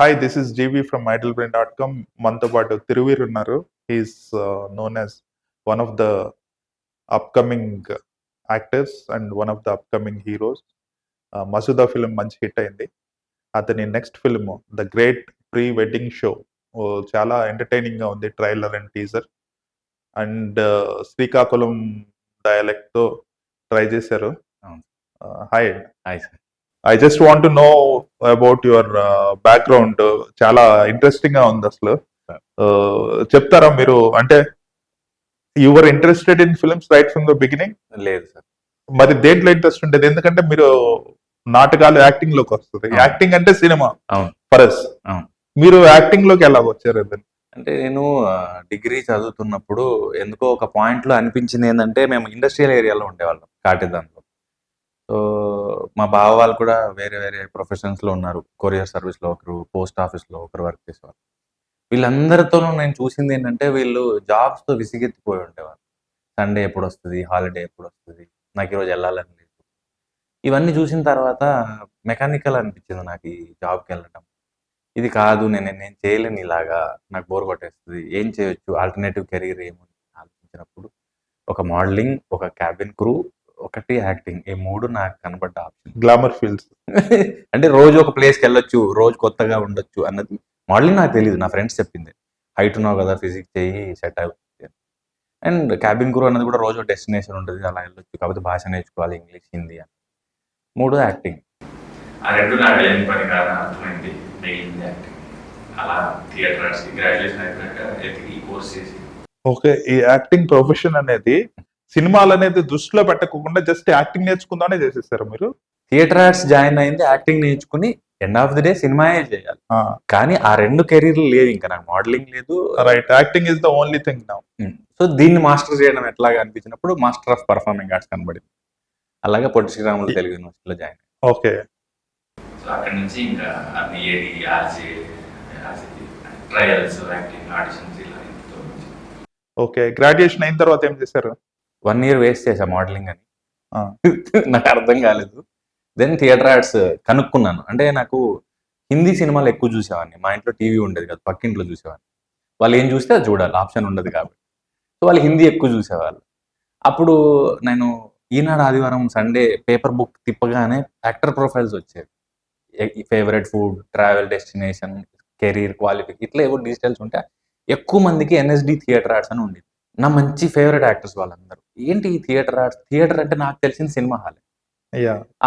Hi, this is JB from idlebrain.com. మనతో పాటు తిరువీర్ ఉన్నారు. He is known as one of the upcoming actors and one of the upcoming heroes. Masooda film మంచి hit అయింది. అతని next film the great pre wedding show చాలా entertaining గా ఉంది, trailer and teaser. And Srikakulam dialect తో ట్రై చేశారు. అవును. Hi, hi sir. I just want to know about your background. చాలా ఇంట్రెస్టింగ్ గా ఉంది అసలు. చెప్తారా మీరు? అంటే your interested in films right from the beginning? లేదు సార్. మరి దేంట్లో ఇంట్రెస్ట్ ఉండేది? ఎందుకంటే మీరు నాటకాలు యాక్టింగ్ లోకి వస్తుంది. అవును. యాక్టింగ్ అంటే సినిమా అవును. ఫరస్. అవును. మీరు యాక్టింగ్ లోకి ఎలా వచ్చారు? అంటే నేను డిగ్రీ చదువుతున్నప్పుడు ఎందుకో ఒక పాయింట్ లో అనిపించింది ఏంటంటే, మేము ఇండస్ట్రియల్ ఏరియాలో ఉండేవాళ్ళం కాటిదాన్లో. సో మా బావ వాళ్ళు కూడా వేరే వేరే ప్రొఫెషన్స్ లో ఉన్నారు. కొరియర్ సర్వీస్ లో ఒకరు, పోస్ట్ ఆఫీస్ లో ఒకరు వర్క్ చేసేవారు. వీళ్ళందరితోనూ నేను చూసింది ఏంటంటే, వీళ్ళు జాబ్స్ తో విసిగెత్తిపోయి ఉండేవారు. సండే ఎప్పుడు వస్తుంది, హాలిడే ఎప్పుడు వస్తుంది, నాకు ఈరోజు వెళ్ళాలని లేదు. ఇవన్నీ చూసిన తర్వాత మెకానికల్ అనిపించింది నాకు ఈ జాబ్కి వెళ్ళడం. ఇది కాదు, నేను చేయలేను ఇలాగా, నాకు బోర్ కొట్టేస్తుంది, ఏం చేయొచ్చు, ఆల్టర్నేటివ్ కెరీర్ ఏమని ఆలోచించినప్పుడు ఒక మోడలింగ్, ఒక క్యాబిన్ క్రూ, ఒకటి యాక్టింగ్, ఈ మూడు నాకు కనబడ్డ ఆప్షన్. గ్లామర్ ఫీల్డ్స్ అంటే రోజు ఒక ప్లేస్కి వెళ్ళొచ్చు, రోజు కొత్తగా ఉండొచ్చు అన్నది. మోడలింగ్ నాకు తెలియదు, నా ఫ్రెండ్స్ చెప్పింది. హైట్ ఉన్నావు కదా, ఫిజిక్స్ చేయి, సెట్ అవుతుంది. అండ్ క్యాబిన్ క్రూ అన్నది కూడా రోజు డెస్టినేషన్ ఉంటుంది, అలా వెళ్ళొచ్చు, కాకపోతే భాష నేర్చుకోవాలి, ఇంగ్లీష్, హిందీ అని. మూడు యాక్టింగ్. ఆ రెండు నాకు ఏం పని కాదని అర్థమైంది, మిగిలింది యాక్టింగ్. అలా థియేటర్ ఆర్ట్స్ గ్రాడ్యుయేషన్ అయిపోయాక ఎతికి కోర్స్ చేసి. ఓకే, ఈ యాక్టింగ్ ప్రొఫెషన్ అనేది సినిమాలు అనేది దృష్టిలో పెట్టకుండా జస్ట్ యాక్టింగ్ నేర్చుకుందానే చేసేసారు మీరు? థియేటర్ ఆర్ట్స్ జాయిన్ అయింది యాక్టింగ్ నేర్చుకుని, ఎండ్ ఆఫ్ ది డే సినిమాయే చేయాలి. కానీ ఆ రెండు కెరీర్లు లేదు, ఇంకా నాకు మోడలింగ్ లేదు. Right, acting is the only thing now. So దీన్ని మాస్టర్ చేయడం ఎట్లాగా అనిపించినప్పుడు మాస్టర్ ఆఫ్ పర్ఫార్మింగ్ ఆర్ట్స్ కనబడింది. అలాగే పొట్టి శ్రీరాములు తెలుగు యూనివర్సిటీలో జాయిన్. ఓకే, సో అక్కడి నుంచి ఇంకా అన్ని AD, RJ, trials, acting, auditions ఇలా. ఓకే, గ్రాడ్యుయేషన్ అయిన తర్వాత ఏం చేశారు? 1 year వేస్ట్ చేశా మోడలింగ్ అని. నాకు అర్థం కాలేదు. దెన్ థియేటర్ ఆర్ట్స్ కనుక్కున్నాను. అంటే నాకు హిందీ సినిమాలు ఎక్కువ చూసేవాడిని. మా ఇంట్లో టీవీ ఉండేది కదా, పక్కింట్లో చూసేవాడిని. వాళ్ళు ఏం చూస్తే అది చూడాలి, ఆప్షన్ ఉండదు కాబట్టి. సో వాళ్ళు హిందీ ఎక్కువ చూసేవాళ్ళు. అప్పుడు నేను ఈనాడు ఆదివారం సండే పేపర్ బుక్ తిప్పగానే యాక్టర్ ప్రొఫైల్స్ వచ్చేవి. Favourite food, travel destination, career, qualification, ఇట్లా ఏవో డీటెయిల్స్ ఉంటే ఎక్కువ మందికి ఎన్ఎస్డి థియేటర్ ఆర్ట్స్ అని ఉండేది. నా మంచి ఫేవరెట్ యాక్టర్స్ వాళ్ళందరూ. ఏంటి ఈ థియేటర్ ఆర్ట్స్? థియేటర్ అంటే నాకు తెలిసిన సినిమా హాల్.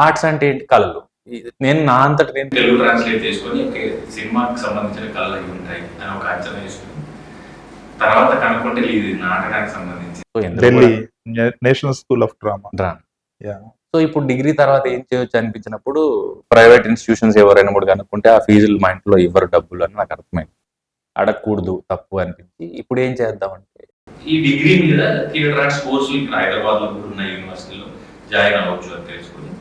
ఆర్ట్స్ అంటే ఏంటి? కళలు. నేను నా అంతటి నేను తెలుగు ట్రాన్స్లేట్ చేసుకొని సినిమాకి సంబంధించిన కళలు అవి ఉంటాయి అని ఒక అంచనా వేసుకుని తర్వాత కనుక్కుంటే ఇది నాటకానికి సంబంధించి Delhi national school of drama. So ఇప్పుడు డిగ్రీ తర్వాత ఏం చేయొచ్చు అనిపించినప్పుడు ప్రైవేట్ ఇన్స్టిట్యూషన్స్ ఎవరైనా కూడా కనుక్కుంటే ఆ ఫీజులు మా ఇంట్లో ఇవ్వరు డబ్బులు అని నాకు అర్థమైంది. అడగకూడదు, తప్పు అనిపించి ఇప్పుడు ఏం చేద్దామంటే ఈ డిగ్రీ మీద థియేటర్ ఆర్ట్స్ కోర్సులు ఇక్కడ హైదరాబాద్ లో ఉన్న యూనివర్సిటీలో జాయిన్ అవ్వచ్చు అని తెలుసుకుని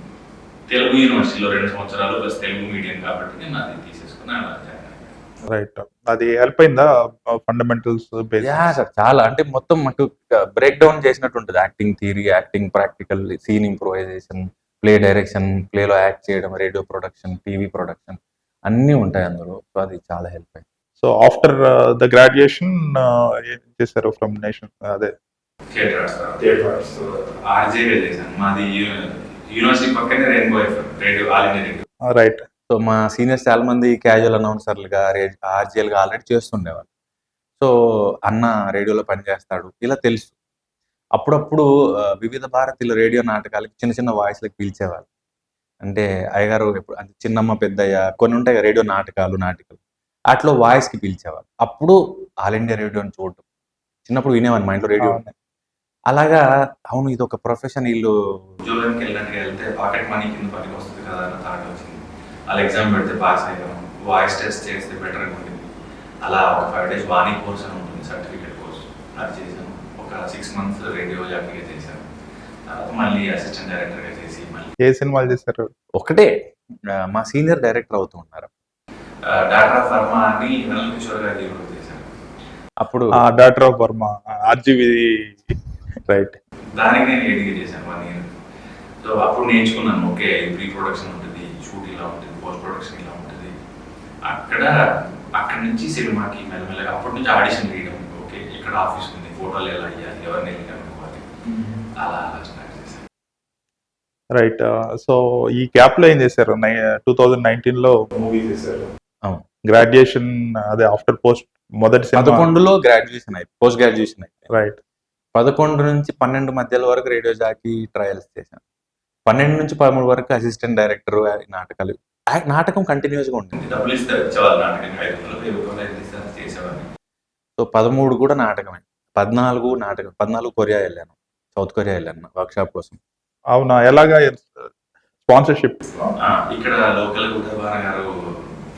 తెలుగు యూనివర్సిటీలో 2 సంవత్సరాలు ప్లస్ తెలుగు మీడియం కాబట్టి నేను అది తీసేసుకుని అలా జాయిన్ అయ్యాను. రైట్, అది హెల్ప్ అయిందా ఫండమెంటల్స్? చాలా, అంటే మొత్తం మాకు బ్రేక్ డౌన్ చేసినట్టు ఉంటుంది. Acting theory, acting practical, scene improvisation, play direction, ప్లేలో యాక్ట్ చేయడం, రేడియో ప్రొడక్షన్, టీవీ ప్రొడక్షన్ అన్నీ ఉంటాయి అందులో. సో అది చాలా హెల్ప్ అయింది. సో ఆఫ్టర్ ద గ్రాడ్యుయేషన్ ఏం చేశారు ఫ్రమ్ నేషన్? అదే థియేటర్ ఆర్ట్స్ ఆర్జేగా చేశాను. మాది యూనివర్సిటీ పక్కనే rainbow FM radio, all India radio. Right. So మా సీనియర్స్ చాలా మంది క్యాజువల్ అనౌన్సర్లుగా, ఆర్జేలుగా ఆల్రెడీ చేస్తుండేవాళ్ళు. సో అన్న రేడియోలో పనిచేస్తాడు ఇలా తెలుసు. అప్పుడప్పుడు వివిధ భారతీయుల రేడియో నాటకాలకి చిన్న చిన్న వాయిస్లకు పిలిచేవాళ్ళు. అంటే అయ్యగారు ఎప్పుడు అంటే చిన్నమ్మ పెద్దయ్య కొన్ని ఉంటాయి రేడియో నాటకాలు అట్లా వాయిస్కి పిలిచేవాళ్ళు. అప్పుడు ఆల్ ఇండియా రేడియోని చూడటం చిన్నప్పుడు వినేవాడిని, మా ఇంట్లో రేడియో. అలాగా అవును ఇది ఒక ప్రొఫెషన్, వీళ్ళు ఉద్యోగానికి వెళ్ళినట్టుగా వెళ్తే పాకెట్ మనీ కింద పనికి వస్తుంది కదా అన్న థాట్ వచ్చింది. అలా ఎగ్జామ్ పెడితే పాస్ అయ్యాము, వాయిస్ టెస్ట్ చేస్తే బెటర్గా ఉంటుంది. అలా ఒక 5 days వాణి కోర్స్ అని ఉంటుంది, సర్టిఫికేట్ కోర్స్, అది చేశాను. ఒక 6 months రేడియో జాకీగా చేశాను. తర్వాత మళ్ళీ అసిస్టెంట్ డైరెక్టర్గా చేసి మళ్ళీ. ఏ సినిమాలు చేశారు? ఒకటే, మా సీనియర్ డైరెక్టర్ అవుతూ ఉన్నారు డాక్టర్ ఆఫ్ వర్మ అని వెనల్ కిషోర్ గారి చేశాను. అప్పుడు doctor of Varma, RGV. Right, దానికి నేను ఎడిగా చేశాను 1 year. సో అప్పుడు నేర్చుకున్నాను, ఓకే ప్రీ ప్రొడక్షన్ ఉంటుంది, షూట్ ఇలా ఉంటుంది, పోస్ట్ ప్రొడక్షన్ ఇలా ఉంటుంది, అక్కడ అక్కడి నుంచి సినిమాకి మెల్లమెల్లగా అప్పటి నుంచి ఆడిషన్ వేయడం, ఓకే ఇక్కడ ఆఫీస్ ఉంది, ఫోటోలు ఎలా అయ్యాలి, ఎవరిని వెళ్ళి కనుక్కోవాలి, అలా అలా స్టార్ట్ చేశాను. రైట్. సో ఈ గ్యాప్ లో ఏం చేశారు? 2019 లో మూవీ చేశారు. అవును. గ్రాడ్యుయేషన్ అదే ఆఫ్టర్ పోస్ట్ మొదటి సినిమా 11లో గ్రాడ్యుయేషన్ అయిపోయి పోస్ట్ గ్రాడ్యుయేషన్ అయిపోయి రైట్. 11 నుంచి 12 మధ్యలో వరకు రేడియో జాకీ ట్రయల్స్ చేశాను. 12 నుంచి 13 వరకు అసిస్టెంట్ డైరెక్టర్ నాటకాలు. నాటకం కంటిన్యూస్ గా ఉంటుంది. డబ్బులు ఇస్తే వచ్చేవాళ్ళు నాటకానికి 500 రూపాయలు ఇస్తే చేసేవాడిని. సో 13 కూడా నాటకమే. 14 నాటకం. 14 కొరియా వెళ్ళాను, సౌత్ కొరియా వెళ్ళాను వర్క్ షాప్ కోసం. అవునా? ఎలాగా స్పాన్సర్షిప్? ఇక్కడ లోకల్ ఉదయభార గారు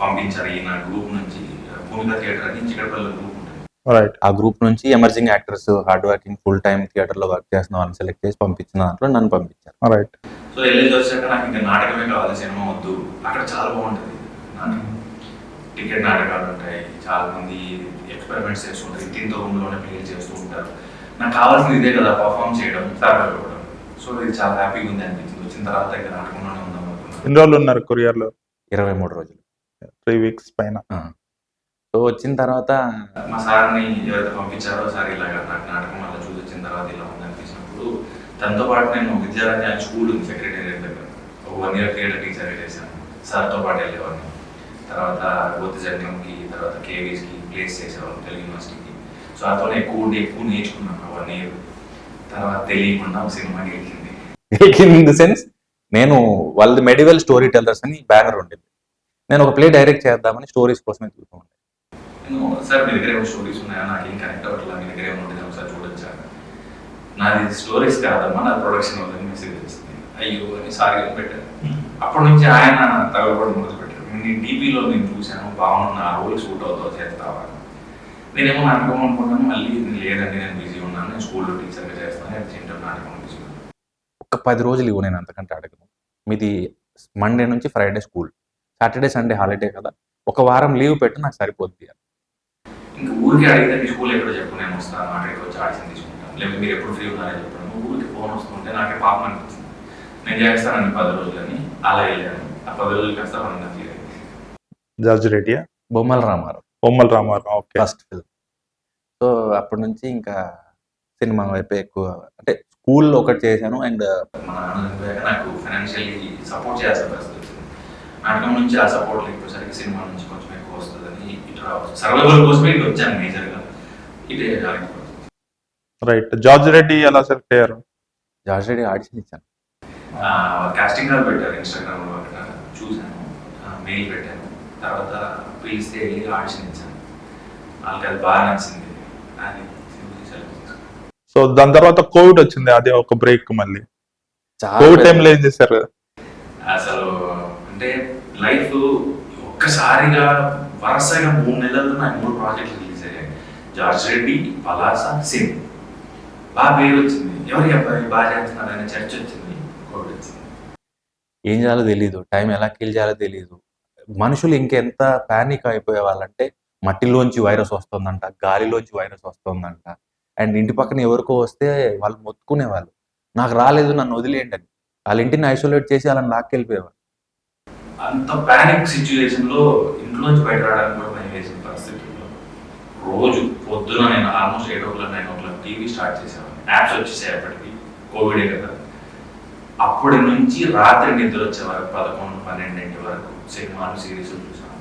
పంపించారు ఈయన గ్రూప్ నుంచి, భూమిక థియేటర్ అని చిక్కడపల్లి గ్రూప్ ఉంటుంది. రైట్. ఆ గ్రూప్ నుంచి emerging actors, hard working, full time theatre లో వర్క్ చేస్తున్న వాళ్ళని సెలెక్ట్ చేసి పంపించిన దాంట్లో నన్ను పంపించారు. రైట్. సో వెళ్ళేసి వచ్చాక నాకు ఇంకా నాటకమే కావాలి, సినిమా వద్దు. అక్కడ చాలా బాగుంటుంది నాటకం, టికెట్ నాటకాలు ఉంటాయి, చాలా మంది ఎక్స్పెరిమెంట్స్ చేస్తుంటారు, ఇంటింతో రూమ్లోనే ప్లే చేస్తూ ఉంటారు. నాకు కావాల్సింది ఇదే కదా, పర్ఫామ్ చేయడం, సర్వైవ్ అవ్వడం. సో ఇది చాలా హ్యాపీగా ఉంది అనిపించింది. వచ్చిన తర్వాత ఇంకా నాటకంలోనే ఉందాం అనుకున్నాను. ఎన్ని రోజులు ఉన్నారు కొరియాలో? 23 రోజులు, 3 weeks పైన. సో వచ్చిన తర్వాత మా సార్ని ఎవరైతే పంపించారో, సార్ ఇలాగా నాకు నాటకం వల్ల చూసి వచ్చిన తర్వాత ఇలా ఉంది అనిపించినప్పుడు, తనతో పాటు నేను విద్యారణ్య స్కూల్ ఉంది సెక్రటేరియట్ దగ్గర, 1 year థియేటర్ టీచర్ చేశాను. సార్తో పాటు వెళ్ళేవాడిని. తర్వాత బౌద్ధ జంగంకి, తర్వాత కేవీస్కి ప్లేస్ చేసేవాళ్ళం తెలుగు యూనివర్సిటీకి. సో అతను ఎక్కువ నేర్చుకున్నాను 1 year. తర్వాత తెలియకుండా సినిమా గెలిచింది. ఇన్ ది సెన్స్, నేను వాళ్ళది మెడివల్ స్టోరీ టెల్లర్స్ అని బ్యానర్ ఉండేది. నేను ఒక ప్లే డైరెక్ట్ చేద్దామని స్టోరీస్ కోసమే చూస్తూ ఉండే. నేను సార్ మీ దగ్గర ఏమో స్టోరీస్ ఉన్నాయా, నాకు ఏం కనెక్ట్ అవ్వట్లా, మీ దగ్గర ఏమో ఉంటుంది ఒకసారి చూడొచ్చా. నాది స్టోరీస్ కాదమ్మా, నా ప్రొడక్షన్ వాళ్ళని మెసేజ్ వచ్చింది. అయ్యో అని సార్ పెట్టారు. అప్పటి నుంచి ఆయన తగలబడి మొదలు పెట్టారు. నేను డీపీలో నేను చూశాను, బాగున్నా, ఆ రోల్ సూట్ అవుతావు, చేస్తావా. నేనేమో నాటకం అనుకున్నాను, మళ్ళీ లేదండి నేను బిజీ ఉన్నాను, నేను స్కూల్లో టీచర్గా చేస్తాను, అది తింటాను, నాటకం బిజీ. ఒక 10 రోజులు ఇవ్వు, నేను అంతకంటే అడగను. మీది మండే నుంచి Friday school, Saturday Sunday holiday కదా, ఒక వారం లీవ్ పెట్టి నాకు సరిపోద్ది. ఇంకా ఊరికి అడిగితే మీ స్కూల్ ఎక్కడో చెప్పు, నేను వస్తాను, అక్కడికి వచ్చి ఆడిషన్ తీసుకుంటాను, లేదా మీరు ఎప్పుడు ఫ్రీ ఉన్నారని చెప్పాను. ఊరికి ఫోన్ వస్తుంటే నాకే పాపం అనిపించింది. నేను చేస్తానండి 10 రోజులని, అలా వెళ్ళాను. ఆ 10 రోజులు కాస్త 1.5 year. George రెడ్డియా? Bommala Ramarao Bommala Ramarao. Okay. First film. So అప్పటి నుంచి ఇంకా సినిమా వైపే ఎక్కువ, అంటే స్కూల్లో ఒకటి చేశాను. అండ్ మా నాన్న చనిపోయాక నాకు ఫైనాన్షియల్లీ సపోర్ట్ చేయాల్సిన పరిస్థితి వచ్చింది. నాటకం నుంచి ఆ సపోర్ట్ లేకపోయేసరికి సినిమా నుంచి కొంచెం ఎక్కువ వస్తుందని ఇటు రావచ్చు. సర్వైవల్ కోసమే ఇటు వచ్చాను మేజర్గా, ఇదే జాయిన్. రైట్. జార్జ్ రెడ్డి ఎలా సెలెక్ట్ అయ్యారు? జార్జ్ రెడ్డి ఆడిషన్ ఇచ్చాను. కాస్టింగ్ కాల్ పెట్టారు ఇన్స్టాగ్రామ్లో, అక్కడ చూశాను, మెయిల్ పెట్టాను. తర్వాత పిలిస్తే వెళ్ళి ఆడిషన్ ఇచ్చాను. వాళ్ళకి అది బాగా నచ్చింది. అది సో దాని తర్వాత కోవిడ్ వచ్చింది, అదే ఒక బ్రేక్. మళ్ళీ చాలా కోవిడ్ టైంలో ఏం చేశారు? అసలు అంటే లైఫ్ ఒక్కసారిగా వరుసగా 3 నెలల్లో నాకు 3 ప్రాజెక్టులు రిలీజ్ అయ్యాయి. George Reddy, Palasa, SIM. బాగా పేరు వచ్చింది, ఎవరికి అబ్బాయి బాగా చేస్తున్నారని చర్చ వచ్చింది. కోవిడ్ వచ్చింది. ఏం చేయాలో తెలీదు, టైం ఎలా కిల్ చేయాలో తెలీదు. మనుషులు ఇంకెంత ప్యానిక్ అయిపోయే వాళ్ళంటే, మట్టిలోంచి వైరస్ వస్తుందంట, గాలిలోంచి వైరస్ వస్తుందంట, అండ్ ఇంటి పక్కన ఎవరికో వస్తే వాళ్ళు మొత్తుకునేవాళ్ళు, నాకు రాలేదు, నన్ను వదిలేయండి అని. వాళ్ళ ఇంటిని ఐసోలేట్ చేసి వాళ్ళని లాక్కెళ్ళిపోయేవాళ్ళు. అంత ప్యానిక్ సిచ్యువేషన్ లో ఇంట్లోంచి బయట రావడానికి కూడా భయం వేసిన పరిస్థితుల్లో రోజు పొద్దున నేను almost 8 o'clock 9 o'clock TV start చేసేవాడిని. యాప్స్ వచ్చేసాయి అప్పటికి, కోవిడే కదా. అప్పటి నుంచి రాత్రి నిద్ర వచ్చే వరకు 11, 12 వరకు సినిమాలు, సిరీస్లు చూసాను.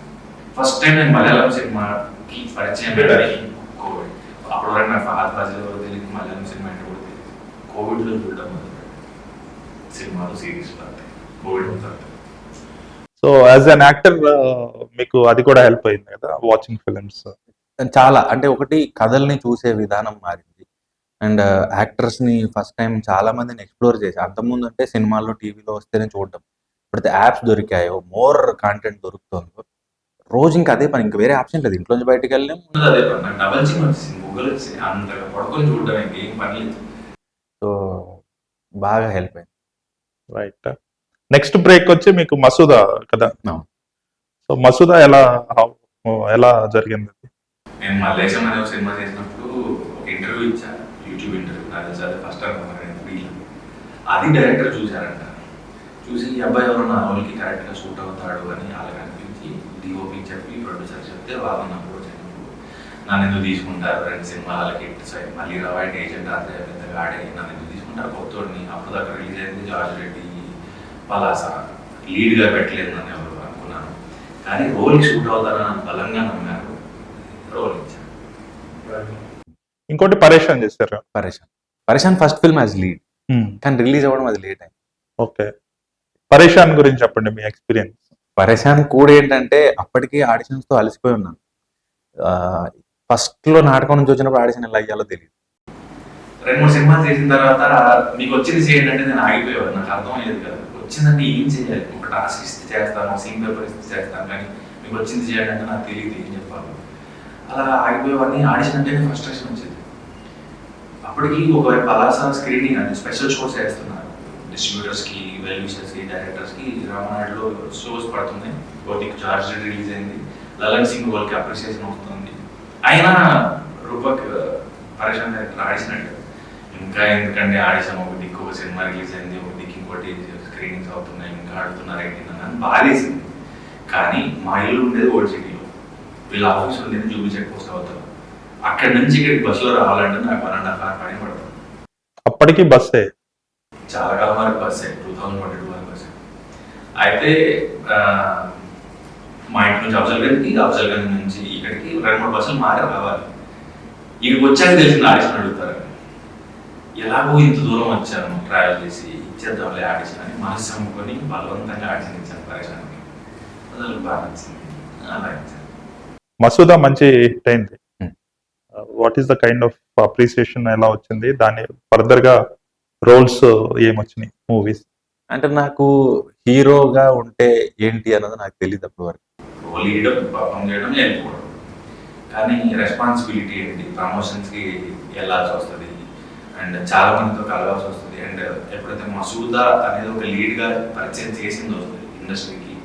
ఫస్ట్ టైం నేను మలయాళం సినిమాకి పరిచయం కోవిడ్. అప్పటి వరకు నాకు ఫహద్ ఫాజిల్ ఎవరు తెలియదు, మలయాళం సినిమా అంటే కూడా తెలియదు. కోవిడ్లో చూడటం సినిమాలు, సిరీస్లు అంతే, కోవిడ్ తర్వాత. సో యాజ్ అన్ యాక్టర్ మీకు అది కూడా హెల్ప్ అయింది కదా, వాచింగ్ ఫిలిమ్స్? చాలా, అంటే ఒకటి కథల్ని చూసే విధానం మారింది. అండ్ యాక్టర్స్ ని ఫస్ట్ టైం చాలా మందిని ఎక్స్ప్లోర్ చేసి, అంతకుముందు అంటే సినిమాల్లో, టీవీలో వస్తేనే చూడటం. ఇప్పుడైతే యాప్స్ దొరికాయో, మోర్ కాంటెంట్ దొరుకుతుందో, రోజు ఇంకా అదే పని, ఇంకా వేరే ఆప్షన్ లేదు. ఇంట్లోంచి బయటకు వెళ్ళాం, అదే పని. నాకు డబల్ చిమ్ వచ్చింది, గూగుల్ వచ్చి అంతగా పడుకొని చూడడం ఏం పని లేదు. సో బాగా హెల్ప్ అయింది. రైట్. నెక్స్ట్ బ్రేక్ వచ్చి మీకు మసూదా కదా. అవును. సో మసూదా ఎలా జరిగింది? నేను మల్లేశం అనే ఒక సినిమా చేసినప్పుడు ఒక ఇంటర్వ్యూ ఇచ్చాను, యూట్యూబ్ ఇంటర్వ్యూ. నాకు తెలిసి ఫస్ట్ టైం అది డైరెక్టర్ చూశారంట. చూసి ఈ అబ్బాయి ఎవరు నా రోల్కి కరెక్ట్గా సూట్ అవుతాడు అని వాళ్ళకి అనిపించి డిఓపి చెప్పి ప్రొడ్యూసర్ చెప్తే వాళ్ళు నాకు వచ్చినప్పుడు నన్ను ఎందుకు తీసుకుంటారు, 2 సినిమాలకి హిట్స్ అయ్యి మళ్ళీ రవాయిట్ ఏజెంట్ అంతే పెద్దగా ఆడే నన్ను ఎందుకు తీసుకుంటారు కొత్తోడిని. అప్పుడు దాకా రిలీజ్ అయింది జార్జ్ రెడ్డి, పలాస, లీడ్గా పెట్టలేదు నన్ను ఎవరు అనుకున్నాను. కానీ రోల్కి షూట్ అవుతారని బలంగా నమ్మారు, రోల్ ఇచ్చాను. ఇంకోటి పరేషాన్ చేశారు. పరేషాన్ ఫస్ట్ ఫిల్మ్ యాజ్ లీడ్, కానీ రిలీజ్ అవ్వడం అది లేట్ అయింది. ఓకే, పరేషాన్ గురించి చెప్పండి మీ ఎక్స్పీరియన్స్. పరేషాన్ కూడా ఏంటంటే అప్పటికి ఆడిషన్స్ తో అలసిపోయి ఉన్నాను. ఫస్ట్ లో నాటకం నుంచి వచ్చినప్పుడు ఆడిషన్ ఎలా అయ్యాలో తెలియదు. 2-3 సినిమాలు చేసిన తర్వాత మీకు వచ్చింది చేయండి అంటే నేను ఆగిపోయేవాడు, నాకు అర్థం అయ్యేది కదా. వచ్చిందంటే ఏం చేయాలి, ఒక టాస్క్ ఇస్తే చేస్తాను, సీన్ పేపర్ ఇస్తే చేస్తాను, కానీ మీకు వచ్చింది చేయండి అంటే నాకు తెలియదు ఏం చెప్పాలి. అలా ఆగిపోయేవాడిని. ఆడిషన్ అంటే ఫ్రస్ట్రేషన్ వచ్చేది. అప్పటికి ఒకవైపు పలాస స్క్రీనింగ్ అంటే స్పెషల్ షోస్ చేస్తున్నారు, డిస్ట్రిబ్యూటర్స్కి, వెల్ విషర్స్కి, డైరెక్టర్స్కి. రామనాయుడులో షోస్ పడుతున్నాయి. ఒకటి జార్జ్ రిలీజ్ అయింది, లలన్ సింగ్ వాళ్ళకి అప్రిసియేషన్ వస్తుంది. అయినా రూపక్ పరేషాన్ డైరెక్టర్ ఆడిషన్ అంటే ఇంకా ఎందుకంటే ఆడిషన్, ఒక దిక్కు ఒక సినిమా రిలీజ్ అయింది, ఒక దిక్కు ఇంకోటి స్క్రీనింగ్స్ అవుతున్నాయి, ఇంకా ఆడుతున్నారు ఏంటి అని బాధేసింది. కానీ మా ఇల్లు ఉండేది ఓల్డ్ సిటీలో, వీళ్ళ ఆఫీస్ ఉండేది జూబీ చెక్ పోస్ట్ అవుతారు. అక్కడి నుంచి ఇక్కడికి బస్సులో రావాలంటే నాకు 1.5 hours పని పడుతుంది. అప్పటికి బస్సే, చాలా కాలం వరకు బస్సే, 2022 వరకు బస్సే. అయితే మా ఇంటి నుంచి అఫ్జల్గంజ్ నుంచి ఇక్కడికి 2-3 బస్సులు మారి రావాలి. ఇక్కడికి వచ్చాక తెలిసిన ఆడిషన్ అడుగుతారు. ఎలాగో ఇంత దూరం వచ్చాను ట్రావెల్ చేసి, ఇచ్చేద్దాంలే ఆడిషన్ అని మనసు అమ్ముకొని బలవంతంగా ఆడిషన్ ఇచ్చాను పరేషాన్కి. అసలు బాగా నచ్చింది, అలా ఇచ్చాను. మసూదా మంచి హిట్ అయింది. What is the kind of appreciation, ఎలా వచ్చింది, దాని ఫర్దర్ గా రోల్స్ ఏమొచ్చినాయి మూవీస్? అంటే నాకు హీరోగా ఉంటే ఏంటి అన్నది నాకు తెలియదు అప్పటి వరకు. రోల్ ఇవ్వడం, పర్ఫామ్ చేయడం, వెళ్ళిపోవడం. కానీ రెస్పాన్సిబిలిటీ ఏంటి, ప్రమోషన్స్కి వెళ్ళాల్సి వస్తుంది అండ్ చాలా మందితో కలవాల్సి వస్తుంది. అండ్ ఎప్పుడైతే మసూదా అనేది ఒక లీడ్గా పరిచయం చేసిందో ఇండస్ట్రీకి,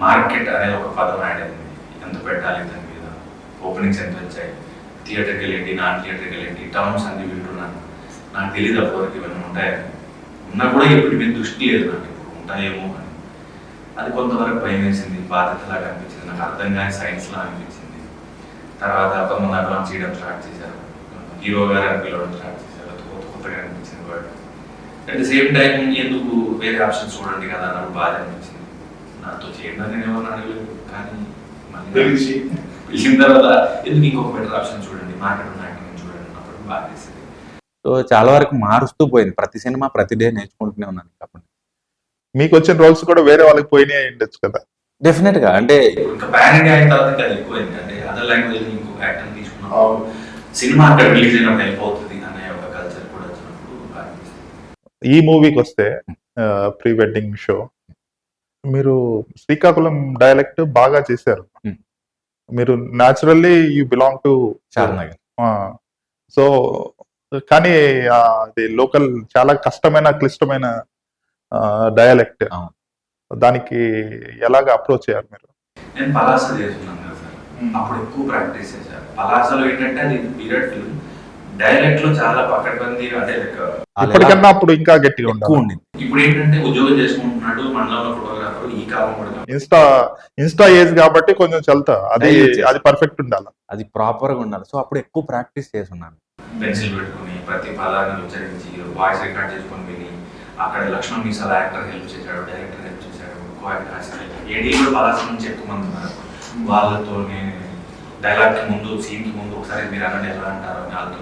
మార్కెట్ అనేది ఒక పదం యాడ్ అయింది. ఎంత పెట్టాలి దాని మీద, ఓపెనింగ్స్ ఎంత వచ్చాయి, థియేటర్కి వెళ్ళండి, నాన్ థియేటర్కి వెళ్ళండి, టర్మ్స్ అన్ని వింటున్నాను. నాకు తెలియదు అప్పటివరకు ఇవన్నీ ఉంటాయని. ఉన్నా కూడా ఎప్పటి మీద దృష్టి లేదు నాకు, ఇప్పుడు ఉంటాయేమో అని. అది కొంతవరకు భయం వేసింది, బాధ్యతలాగా అనిపించింది, నాకు అర్థం కాని సైన్స్లా అనిపించింది. తర్వాత కొంతమంది అడ్వాన్స్ చేయడం స్టార్ట్ చేశారు, హీరో గారు అని పిలవడం స్టార్ట్ చేశారు. కొత్తగా అనిపించింది word. At the same time ఎందుకు వేరే ఆప్షన్స్ చూడండి కదా నాకు బాధ అనిపించింది. నాతో చేయండి అని నేను ఎవరిని అడగలేదు, కానీ మళ్ళీ పిలిచిన తర్వాత ఎందుకు ఇంకొక బెటర్ ఆప్షన్ చూడండి, మార్కెట్ ఉన్న యాక్టింగ్ చూడండి అన్నప్పుడు బాధ చేసింది. సో చాలా వరకు మారుస్తూ పోయింది, ప్రతి సినిమా ప్రతి డే నేర్చుకుంటూనే ఉన్నాను. కాబట్టి మీకు వచ్చిన రోల్స్ కూడా వేరే వాళ్ళకి పోయినాయి ఉండొచ్చు కదా? డెఫినెట్ గా. అంటే ఇంకా పాన్ ఇండియా అయిన తర్వాత అది ఎక్కువైంది. అంటే అదర్ లాంగ్వేజ్ ఇంకొక యాక్టర్ తీసుకున్నాం, సినిమా అక్కడ రిలీజ్ అయినప్పుడు హెల్ప్ అవుతుంది అనే ఒక కల్చర్ కూడా వచ్చినప్పుడు బాగా. ఈ మూవీకి వస్తే ప్రీ వెడ్డింగ్ షో, మీరు శ్రీకాకుళం డైలెక్ట్ బాగా చేశారు. మీరు naturally you belong to చార్నగర్. So కానీ అది లోకల్ చాలా కష్టమైన, క్లిష్టమైన డైలెక్ట్. దానికి ఎలాగ అప్రోచ్ అయ్యారు మీరు? నేను పలాస చేస్తున్నాను కదా సార్, అప్పుడు ఎక్కువ ప్రాక్టీస్ చేశాను. పలాసలో ఏంటంటే అది పీరియడ్ ఫిల్మ్, డైలెక్ట్ లో చాలా పకడ్బందీ, అంటే ఇప్పటికన్నా అప్పుడు ఇంకా గట్టిగా ఉండాలి. ఇప్పుడు ఏంటంటే ఉద్యోగం చేసుకుంటున్నాడు, మండలంలో ఫోటోగ్రాఫర్, ఈ కాలం కూడా ఇన్స్టా ఏజ్ కాబట్టి కొంచెం చల్తా, అది పర్ఫెక్ట్ ఉండాలి, అది ప్రాపర్ గా ఉండాలి. సో అప్పుడు ఎక్కువ ప్రాక్టీస్ చేస్తున్నాను. పెన్సిల్ పెట్టుకుని ప్రతి పదాన్ని ఉచ్చరించి వాయిస్ రికార్డ్ చేసుకొని విని, అక్కడ లక్ష్మణ్ మీసాల యాక్టర్ హెల్ప్ చేశాడు, డైరెక్టర్ హెల్ప్ చేశాడు, ఏడీ కూడా పలాస నుంచి ఎక్కువ మంది ఉన్నారు. వాళ్ళతో డైలాగ్కి ముందు, సీన్కి ముందు ఒకసారి మీరు అన్నది ఎలా అంటారు అని వాళ్ళతో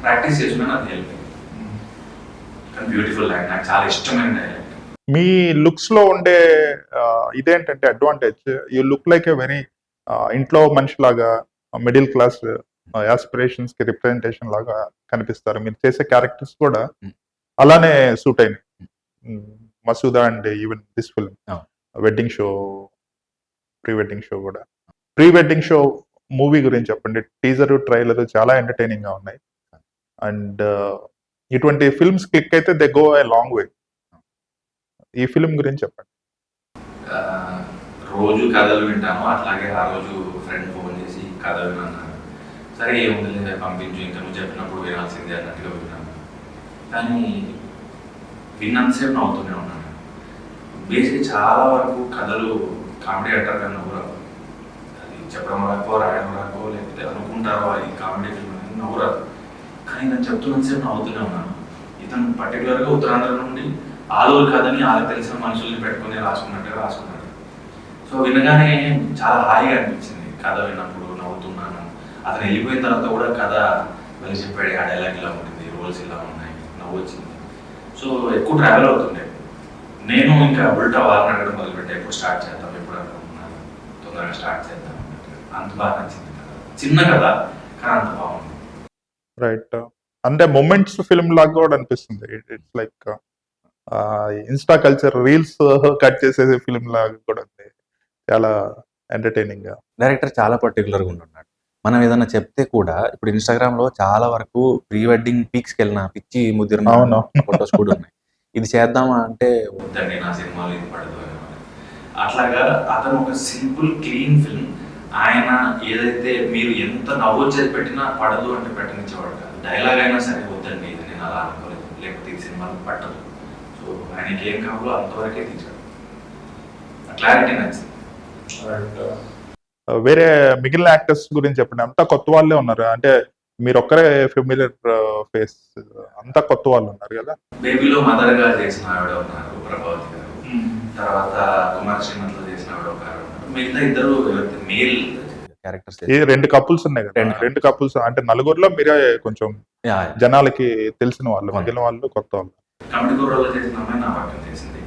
ప్రాక్టీస్ చేసుకున్నా అది హెల్ప్. కానీ బ్యూటిఫుల్ లైన్, నాకు చాలా ఇష్టమైన డైలాగ్. మీ లుక్స్ లో ఉండే ఇదేంటంటే advantage, you look like a very ఇంట్లో మనిషి లాగా, మిడిల్ క్లాస్ యాస్పిరేషన్స్ కి రిప్రజెంటేషన్ లాగా కనిపిస్తారు. మీరు చేసే క్యారెక్టర్స్ కూడా అలానే సూట్ అయినాయి. Masooda and even this film, wedding show, pre wedding show కూడా. ప్రీ వెడ్డింగ్ షో మూవీ గురించి చెప్పండి. టీజర్, ట్రైలర్ చాలా ఎంటర్టైనింగ్ గా ఉన్నాయి. అండ్ ఇటువంటి ఫిల్మ్స్ క్లిక్ అయితే they go a long way. ఈ ఫిల్మ్ గురించి చెప్పండి. రోజు కథలు వింటాము, అట్లాగే ఆ రోజు ఫ్రెండ్ ఫోన్ చేసి కథ విన్నాను. సరే ఏముంది పంపించు, ఇంకా నువ్వు చెప్పినప్పుడు వినాల్సిందే అన్నట్టుగా విన్నాను. కానీ విన్నంతసేపు నవ్వుతూనే ఉన్నాను. బేసిక్ చాలా వరకు కథలు కామెడీ అంటారు కానీ నవ్వు చెప్పడం రాకో రాయడం రాకో లేకపోతే అనుకుంటారో ఈ కామెడీ ఫిల్మ్ అనేది నవ్వురాదు. కానీ నేను చెప్తున్నంతసేపు నవ్వుతూనే ఉన్నాను. ఇతను పర్టికులర్గా ఉత్తరాంధ్ర నుండి ఆలూరు కథని వాళ్ళకి తెలిసిన మనుషుల్ని పెట్టుకుని రాసుకున్నట్టుగా రాసుకున్నాడు. సో వినగానే చాలా హాయిగా అనిపించింది కథ విన్నప్పుడు, నవ్వుతున్నాను. అతను వెళ్ళిపోయిన తర్వాత కూడా కథ వెళ్ళి చెప్పాడు, ఆ డైలాగ్ ఇలా ఉంటుంది, రోల్స్ ఇలా ఉన్నాయి, నవ్వు వచ్చింది. సో ఎక్కువ ట్రావెల్ అవుతుండే. నేను ఇంకా ఉల్టా వాళ్ళని అడగడం మొదలుపెట్టే, ఎప్పుడు స్టార్ట్ చేద్దాం, ఎప్పుడు అనుకుంటున్నాను, తొందరగా స్టార్ట్ చేద్దాం. అంత బాగా నచ్చింది కథ. చిన్న కథ కానీ అంత బాగుంది. రైట్. అంటే మొమెంట్స్ ఫిల్మ్ లాగా కూడా అనిపిస్తుంది. It's like Insta culture reels cut చేసే ఫిల్మ్ లాగా కూడా ఉంది. చాలా ఎంటర్టైనింగ్ గా. డైరెక్టర్ చాలా పర్టికులర్గా ఉంటున్నాడు. మనం ఏదైనా చెప్తే కూడా ఇప్పుడు ఇన్స్టాగ్రామ్ లో చాలా వరకు ప్రీ వెడ్డింగ్ పీక్స్కి వెళ్ళిన పిచ్చి ముదిరిన అవును. ఫొటోస్ కూడా ఉన్నాయి. ఇది చేద్దామా అంటే వద్దండి నా సినిమాలు ఇది పడదు అని. అట్లాగా అతను ఒక సింపుల్ క్లీన్ ఫిల్మ్. ఆయన ఏదైతే మీరు ఎంత నవ్వొచ్చేది పెట్టినా పడదు అంటే పెట్టనిచ్చేవాడు కాదు. డైలాగ్ అయినా సరే వద్దండి ఇది నేను అలా అనుకోలేదు, లేకపోతే ఈ సినిమాలు పట్టదు. సో ఆయనకి ఏం కావాలో అంతవరకే తీసాడు. క్లారిటీ నచ్చింది. వేరే మిగిలిన యాక్టర్స్ గురించి చెప్పండి. అంతా కొత్త వాళ్ళే ఉన్నారు. అంటే మీరు ఒక్కరే ఫెమిలియర్ ఫేస్, అంతా కొత్త వాళ్ళు ఉన్నారు కదా. బేబీలో మదర్ గా చేసిన ఆవిడ ఉన్నారు, ప్రభావతి గారు. తర్వాత కుమార్ శ్రీమంత్ లో చేసిన ఆవిడ ఒక ఆవిడ ఉన్నారు. మిగతా ఇద్దరు మేల్ క్యారెక్టర్స్ ఈ 2 కపుల్స్ ఉన్నాయి కదా. 2 కపుల్స్ అంటే నలుగురిలో మీరే కొంచెం జనాలకి తెలిసిన వాళ్ళు, మిగిలిన వాళ్ళు కొత్త వాళ్ళు. కమిటీ రోల్ చేసిన అమ్మాయి నా పక్కన చేసింది.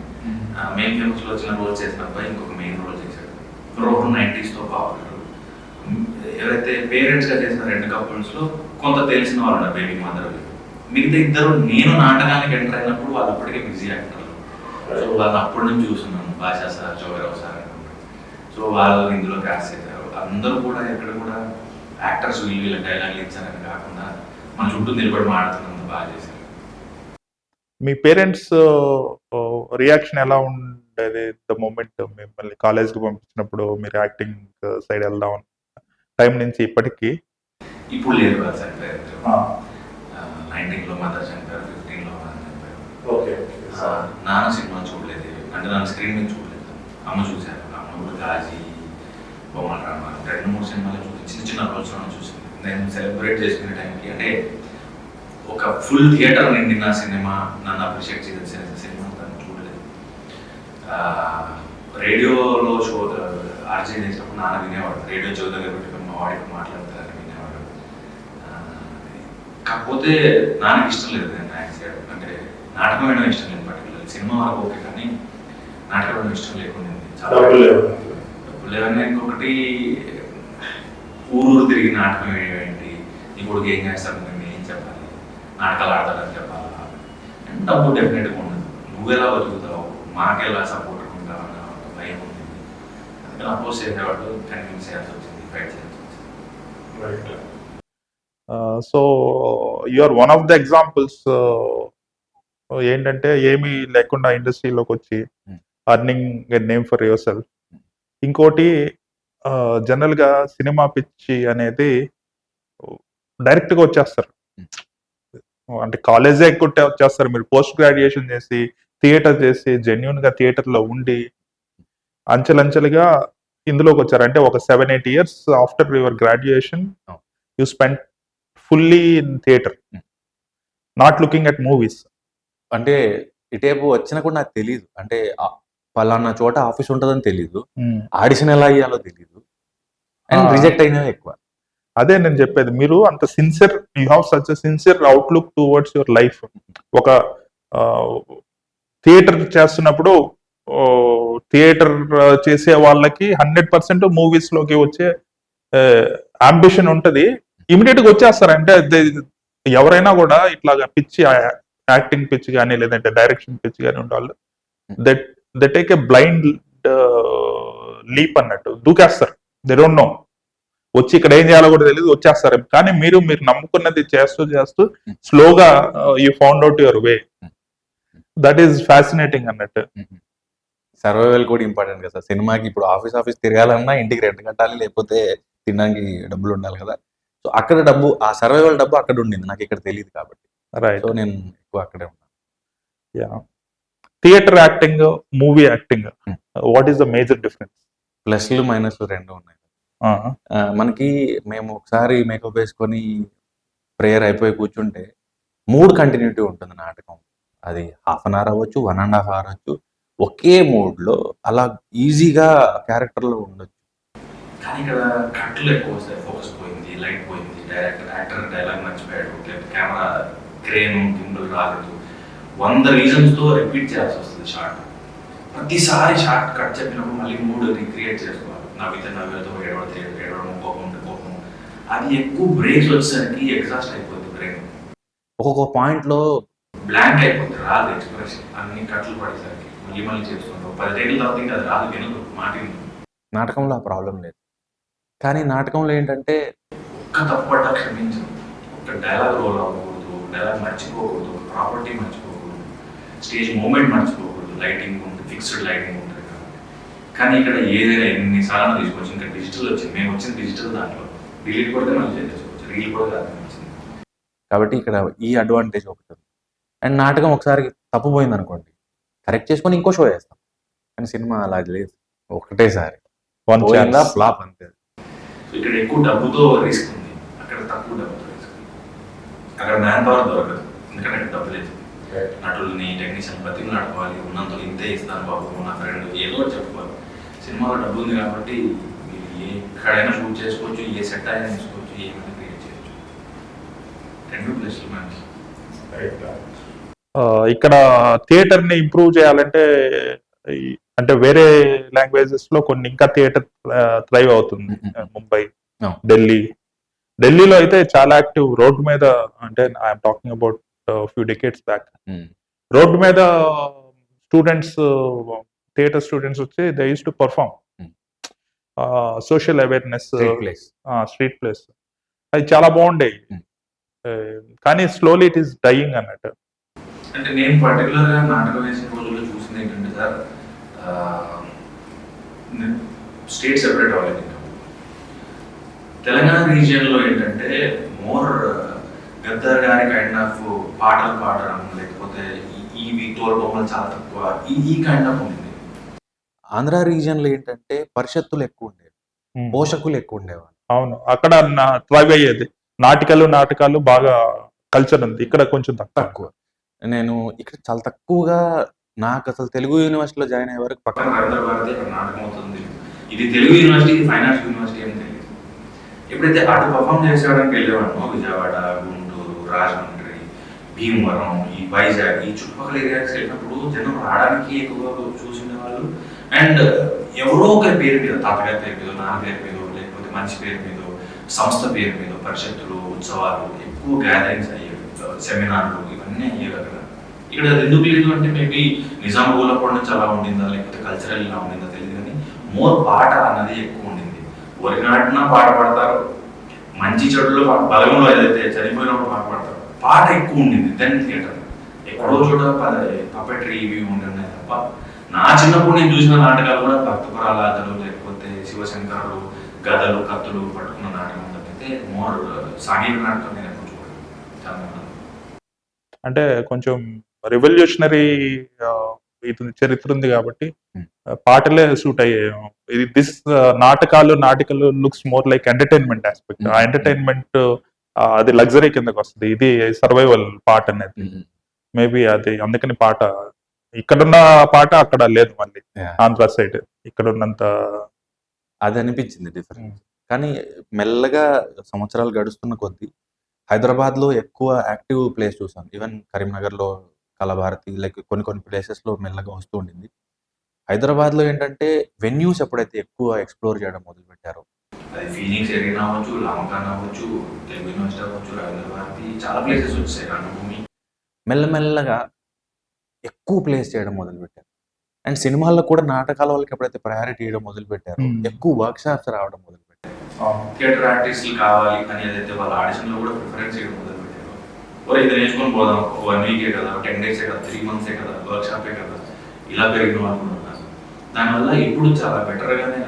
మెయిన్ ఫేమస్ లో వచ్చిన రోల్ చేసిన అబ్బాయి ఇంకొక మెయిన్ రోల్ చేశాడు. రోహన్ 90s తో పాపులర్. ఎవరైతే పేరెంట్స్ గా చేసిన 2 కపుల్స్ లో కొంత తెలిసిన వాళ్ళు ఉన్నారు, బేబీ మదర్. మిగతా ఇద్దరు నేను నాటకానికి ఎంటర్ అయినప్పుడు వాళ్ళు అప్పటికే బిజీ యాక్టర్లు. సో వాళ్ళని అప్పటి నుంచి చూస్తున్నాను, భాషా సార్, జోగరావు సార్. సో వాళ్ళు ఇందులో క్యాస్ట్ చేశారు. అందరూ కూడా ఎక్కడ కూడా యాక్టర్స్ వీళ్ళ డైలాగులు ఇచ్చారని కాకుండా మన చుట్టూ నిలబడి మాడుతున్నంత బాగా చేశారు. మీ పేరెంట్స్ రియాక్షన్ ఎలా ఉండేది ద మూమెంట్ మిమ్మల్ని కాలేజ్కి పంపించినప్పుడు మీరు యాక్టింగ్ సైడ్ వెళ్దాం టైం నుంచి ఇప్పటికీ? ఇప్పుడు లేదు కదా చనిపోయారు. 19లో మదర్ చనిపోయారు, 15లో మదర్ చనిపోయారు. నాన్న సినిమా చూడలేదు, అంటే నన్ను స్క్రీన్ మీద చూడలేదు. అమ్మ చూశారు. అమ్మ కూడా గాజీ, బొమ్మల రామ 2-3 సినిమాలు చూసి చిన్న చిన్న రోజులను చూసింది. నేను సెలబ్రేట్ చేసుకునే టైంకి, అంటే ఒక ఫుల్ థియేటర్ నిండిన సినిమా, నన్ను అప్రిషియేట్ చేసిన సినిమా తను చూడలేదు. రేడియోలో షో ఆర్జీ చేసినప్పుడు నాన్న వినేవాడు. రేడియో చెవి దగ్గర పెట్టుకుని మా వాడికి మాట్లాడతారని వినేవాడు. కాకపోతే నాన్నకి ఇష్టం లేదు నేను యాక్ట్ చేయడం. అంటే నాటకం వేయడం ఇష్టం లేదు. పర్టికులర్ సినిమా వరకు ఓకే, కానీ నాటకం వేయడం ఇష్టం లేకుండా డబ్బులు లేవని. ఇంకొకటి ఊరు తిరిగి నాటకం వేయడం ఏంటి, ఇప్పుడు ఏం చేస్తాను, మేము ఏం చెప్పాలి, నాటకాలు ఆడతాడని చెప్పాలా, డబ్బు డెఫినెట్గా ఉండదు. నువ్వెలా బతుకుతావు, మాకెలా సపోర్ట్ ఉంటావు అన్న భయం ఉంది. అందుకని అపోజ్ చేసేవాళ్ళు కన్విన్స్ చేయాల్సి వచ్చింది, ఫైట్ చేయాల్సి వచ్చింది. So you are one of the examples. ఏంటంటే ఏమీ లేకుండా ఇండస్ట్రీలోకి వచ్చి earning name for yourself. ఇంకోటి జనరల్గా సినిమా పిచ్చి అనేది డైరెక్ట్గా వచ్చేస్తారు. అంటే కాలేజే ఎక్కువ వచ్చేస్తారు. మీరు పోస్ట్ గ్రాడ్యుయేషన్ చేసి థియేటర్ చేసి జెన్యున్ గా థియేటర్లో ఉండి అంచెలంచెలుగా ఇందులోకి వచ్చారు. అంటే ఒక 7-8 years after your graduation you spend fully in theatre, not looking at movies. అంటే ఇటేపు వచ్చినా కూడా నాకు తెలియదు. అంటే పలానా చోట ఆఫీస్ ఉంటుందని తెలియదు, ఆడిషన్ ఎలా అయ్యాలో తెలియదు, అండ్ రిజెక్ట్ అయినవి ఎక్కువ. అదే నేను చెప్పేది, మీరు అంత sincere, you have such sincere outlook towards your life. ఒక థియేటర్ చేస్తున్నప్పుడు థియేటర్ చేసే వాళ్ళకి 100% మూవీస్ లోకి వచ్చే అంబిషన్ ఉంటది. ఇమీడియట్ గా వచ్చేస్తారు. అంటే ఎవరైనా కూడా ఇట్లాగా పిచ్చి, యాక్టింగ్ పిచ్చి కానీ లేదంటే డైరెక్షన్ పిచ్చి కానీ ఉండాలి, they take a blind leap అన్నట్టు దూకేస్తారు. దే డోంట్ నో, వచ్చి ఇక్కడ ఏం చేయాలో కూడా తెలియదు, వచ్చేస్తారు. కానీ మీరు నమ్ముకున్నది చేస్తూ స్లోగా you found out your way. That is fascinating అన్నట్టు. సర్వైవల్ కూడా ఇంపార్టెంట్ కదా సార్. సినిమాకి ఇప్పుడు ఆఫీస్ తిరగాలన్నా ఇంటికి రెంట్ కట్టాలి, లేకపోతే తినడానికి డబ్బులు ఉండాలి కదా. సో అక్కడ డబ్బు, ఆ సర్వైవల్ డబ్బు అక్కడ ఉండింది, నాకు ఇక్కడ తెలియదు కాబట్టి. రైట్. సో నేను ఎక్కువ అక్కడే ఉన్నాను. Theatre acting, movie acting, what is the major difference? ప్లస్లు మైనస్లు రెండు ఉన్నాయి. మనకి మేము ఒకసారి మేకప్ వేసుకొని ప్రేయర్ అయిపోయి కూర్చుంటే 3 కంటిన్యూటీ ఉంటుంది నాటకం. అది హాఫ్ అన్ అవర్ అవ్వచ్చు, 1.5 అవర్ అవ్వచ్చు. ఒకే మూడ్‌లో అలా ఈజీగా క్యారెక్టర్‌లో ఉండొచ్చు. కానీ ఇక్కడ కట్లు ఎక్కువ వస్తాయి, ఫోకస్ పోయింది, లైట్ పోయింది, యాక్టర్ డైలాగ్ మర్చిపోయాడు, లేకపోతే కెమెరా క్రేన్ గింబల్ రాలేదు, 100 రీజన్స్తో రిపీట్ చేయాల్సి వస్తుంది షార్ట్. ప్రతిసారి షార్ట్ కట్ చెప్పినప్పుడు మళ్ళీ మూడ్ రీక్రియేట్ చేసుకోవాలి. నవ్వుతో ఏడవడం, కోపం. అది ఎక్కువ బ్రేక్స్ వచ్చేసరికి ఎగ్జాస్ట్ అయిపోతుంది బ్రెయిన్. ఒక్కొక్క పాయింట్‌లో బ్లాంక్ అయిపోతుంది, రాదు ఎక్స్ప్రెషన్. అన్ని కట్లు పడేసరికి మళ్ళీ చేస్తుంటాం. 10 టేకుల తర్వాత ఇంకా అది రాదు, వినదు, మాట వినదు. నాటకంలో ఆ ప్రాబ్లం లేదు. కానీ నాటకంలో ఏంటంటే ఒక్క తప్పుపడ్డా క్షమించదు. ఒక డైలాగ్ రోల్ అవ్వకూడదు, డైలాగ్ మర్చిపోకూడదు, ప్రాపర్టీ మర్చిపోకూడదు, స్టేజ్ మూమెంట్ మర్చిపోకూడదు, లైటింగ్ ఉంటుంది, ఫిక్స్డ్ లైటింగ్ ఉంటుంది కాబట్టి. కానీ ఇక్కడ ఏదైనా ఎన్నిసార్లు తీసుకోవచ్చు. ఇంకా డిజిటల్ వచ్చింది, మేము వచ్చింది డిజిటల్ దాంట్లో డిలీట్ కూడా మనం చేసుకోవచ్చు, రీల్ కూడా కాదు వచ్చింది. కాబట్టి ఇక్కడ ఈ అడ్వాంటేజ్ ఒకటి ఉంది. అండ్ నాటకం ఒకసారి తప్పుపోయింది అనుకోండి, కరెక్ట్ చేసుకొని ఇంకో షో చేస్తాం. కానీ సినిమా అలా లేదు, ఒకటేసారి పోయిందా ఫ్లాప్ అంతే. ఇక్కడ ఎక్కువ డబ్బుతో రిస్క్ ఉంది, అక్కడ తక్కువ డబ్బుతో రిస్క్ ఉంది. అక్కడ మ్యాన్ పవర్ దొరకదు, ఎందుకంటే అక్కడ డబ్బు లేదు. నటుల్ని టెక్నీషియన్ బతికి నడపాలి, ఉన్నంతలో ఇంతే ఇస్తాను బాబు నా ఫ్రెండ్ ఏదో ఒకటి చెప్పుకోవాలి. సినిమాలో డబ్బు ఉంది కాబట్టి మీరు ఎక్కడైనా షూట్ చేసుకోవచ్చు, ఏ సెట్ అయినా తీసుకోవచ్చు, ఏమైనా క్రియేట్ చేయొచ్చు. 2 ప్లేస్లు మనకి ఇక్కడ థియేటర్ ని ఇంప్రూవ్ చేయాలంటే అంటే వేరే లాంగ్వేజెస్ లో కొన్ని ఇంకా థియేటర్ థ్రైవ్ అవుతుంది. ముంబై, ఢిల్లీలో అయితే చాలా యాక్టివ్. రోడ్డు మీద, అంటే I'm talking about few decades back, road మీద స్టూడెంట్స్, థియేటర్ స్టూడెంట్స్ వచ్చి they use to perform social awareness, street place. అది చాలా బాగుండేవి. కానీ స్లోలీ ఇట్ ఈస్ డయింగ్ అన్నట్టు. అంటే నేను పర్టికులర్గా నాటకం వేసిన రోజుల్లో చూసింది ఏంటంటే సార్, స్టేట్ సెపరేట్ అవ్వలేదు. తెలంగాణ రీజియన్లో ఏంటంటే మోర్ గద్దర్ గారి కైండ్ ఆఫ్ పాటలు పాడడం, లేకపోతే ఈ తోలుబొమ్మలు చాలా తక్కువ, ఈ కైండ్ ఆఫ్ ఉంది. ఆంధ్ర రీజియన్లో ఏంటంటే పరిషత్తులు ఎక్కువ ఉండేవి, పోషకులు ఎక్కువ ఉండేవాళ్ళు. అవును, అక్కడ థ్రైవ్ అయ్యేది. నాటకాలు బాగా కల్చర్ ఉంది. ఇక్కడ కొంచెం తక్కువ. నేను ఇక్కడ చాలా తక్కువగా, నాకు అసలు తెలుగు యూనివర్సిటీలో జాయిన్ అయ్యే వరకు పక్కన రవీంద్ర భారతి అక్కడ నాటకం అవుతుంది. ఇది తెలుగు యూనివర్సిటీ, ఇది ఫైనాన్స్ యూనివర్సిటీ అని తెలియదు. ఎప్పుడైతే అటు పర్ఫామ్ చేసేవాడానికి వెళ్ళేవాడినో, విజయవాడ, గుంటూరు, రాజమండ్రి, భీమవరం, ఈ వైజాగ్, ఈ చుట్టుపక్కల ఏరియాకి వెళ్ళినప్పుడు జనం రావడానికి ఎక్కువగా చూసిన వాళ్ళు. అండ్ ఎవరో ఒకరి పేరు మీద, తాతగారి పేరు మీద, నాన్న పేరు మీద, లేకపోతే మనిషి పేరు మీద, సంస్థ పేరు మీద పరిషత్తులు, ఉత్సవాలు, ఎక్కువ గ్యాదరింగ్స్ అయ్యేవి, సెమినార్లు, ఇవన్నీ అయ్యేవి అక్కడ. ఇక్కడ అది ఎందుకు లేదు అంటే మేబీ నిజామాబాద్లో కూడా నుంచి అలా ఉండిందా, లేకపోతే కల్చరల్ ఇలా ఉండిందా తెలియదు, కానీ మోర్ పాట అన్నది ఎక్కువ ఉండింది. ఒరినాటిన పాట పాడతారు, మంచి చెడులో బలంలో ఏదైతే చనిపోయినప్పుడు పాట పాడతారు, పాట ఎక్కువ ఉండింది. దెన్ థియేటర్ ఎక్కడో చోట పపెట్రీ ఇవి ఉంటున్నాయి తప్ప, నా చిన్నప్పుడు నేను చూసిన నాటకాలు కూడా భక్తపురాలాదలు, లేకపోతే శివశంకరులు, గదలు, కత్తులు పట్టుకున్న నాటకం తప్పితే మోర్ సాంఘిక నాటకం నేను ఎప్పుడు చూడలేదు. అంటే కొంచెం రెవల్యూషనరీ చరిత్ర ఉంది కాబట్టి పాటలే సూట్ అయ్యాయి. ఇది నాటకాలు looks more like entertainment aspect. ఆ ఎంటర్టైన్మెంట్ అది లగ్జరీ కిందకి వస్తుంది. ఇది సర్వైవల్ పాట అనేది. మేబీ అది అందుకని పాట ఇక్కడున్న పాట అక్కడ లేదు, మళ్ళీ ఆంధ్ర సైడ్ ఇక్కడ ఉన్నంత అది అనిపించింది డిఫరెన్స్. కానీ మెల్లగా సంవత్సరాలు గడుస్తున్న కొద్దీ హైదరాబాద్లో ఎక్కువ యాక్టివ్ ప్లేస్ చూసాను. ఈవెన్ కరీంనగర్లో కళాభారతి, లైక్ కొన్ని ప్లేసెస్లో మెల్లగా వస్తూ ఉండింది. హైదరాబాద్లో ఏంటంటే వెన్యూస్ ఎప్పుడైతే ఎక్కువ ఎక్స్ప్లోర్ చేయడం మొదలు పెట్టారో, అది ఫీనిక్స్ ఏరియా అవ్వచ్చు, లామకాన్ అవ్వచ్చు, తెలుగు యూనివర్సిటీ అవ్వచ్చు, రవీంద్ర భారతి, చాలా ప్లేసెస్ వచ్చాయి. రంగభూమి మెల్లమెల్లగా ఎక్కువ ప్లేస్ చేయడం మొదలు పెట్టారు. అండ్ సినిమాల్లో కూడా నాటకాల వాళ్ళకి ఎప్పుడైతే ప్రయారిటీ ఇవ్వడం మొదలు పెట్టారు, ఎక్కువ వర్క్ షాప్స్ రావడం మొదలు పెట్టారు. థియేటర్ ఆర్టిస్టులు కావాలి అని ఏదైతే వాళ్ళ ఆడిషన్లో కూడా ప్రిఫరెన్స్ చేయడం మొదలు పెట్టారు. ఇది నేర్చుకొని పోదాం, 1 వీకే కదా, 10 డేసే కదా, 3 మంత్సే కదా, వర్క్ షాపే కదా, ఇలా పెరిగిన వాళ్ళు కూడా ఉన్నారు. దానివల్ల ఇప్పుడు చాలా బెటర్గానే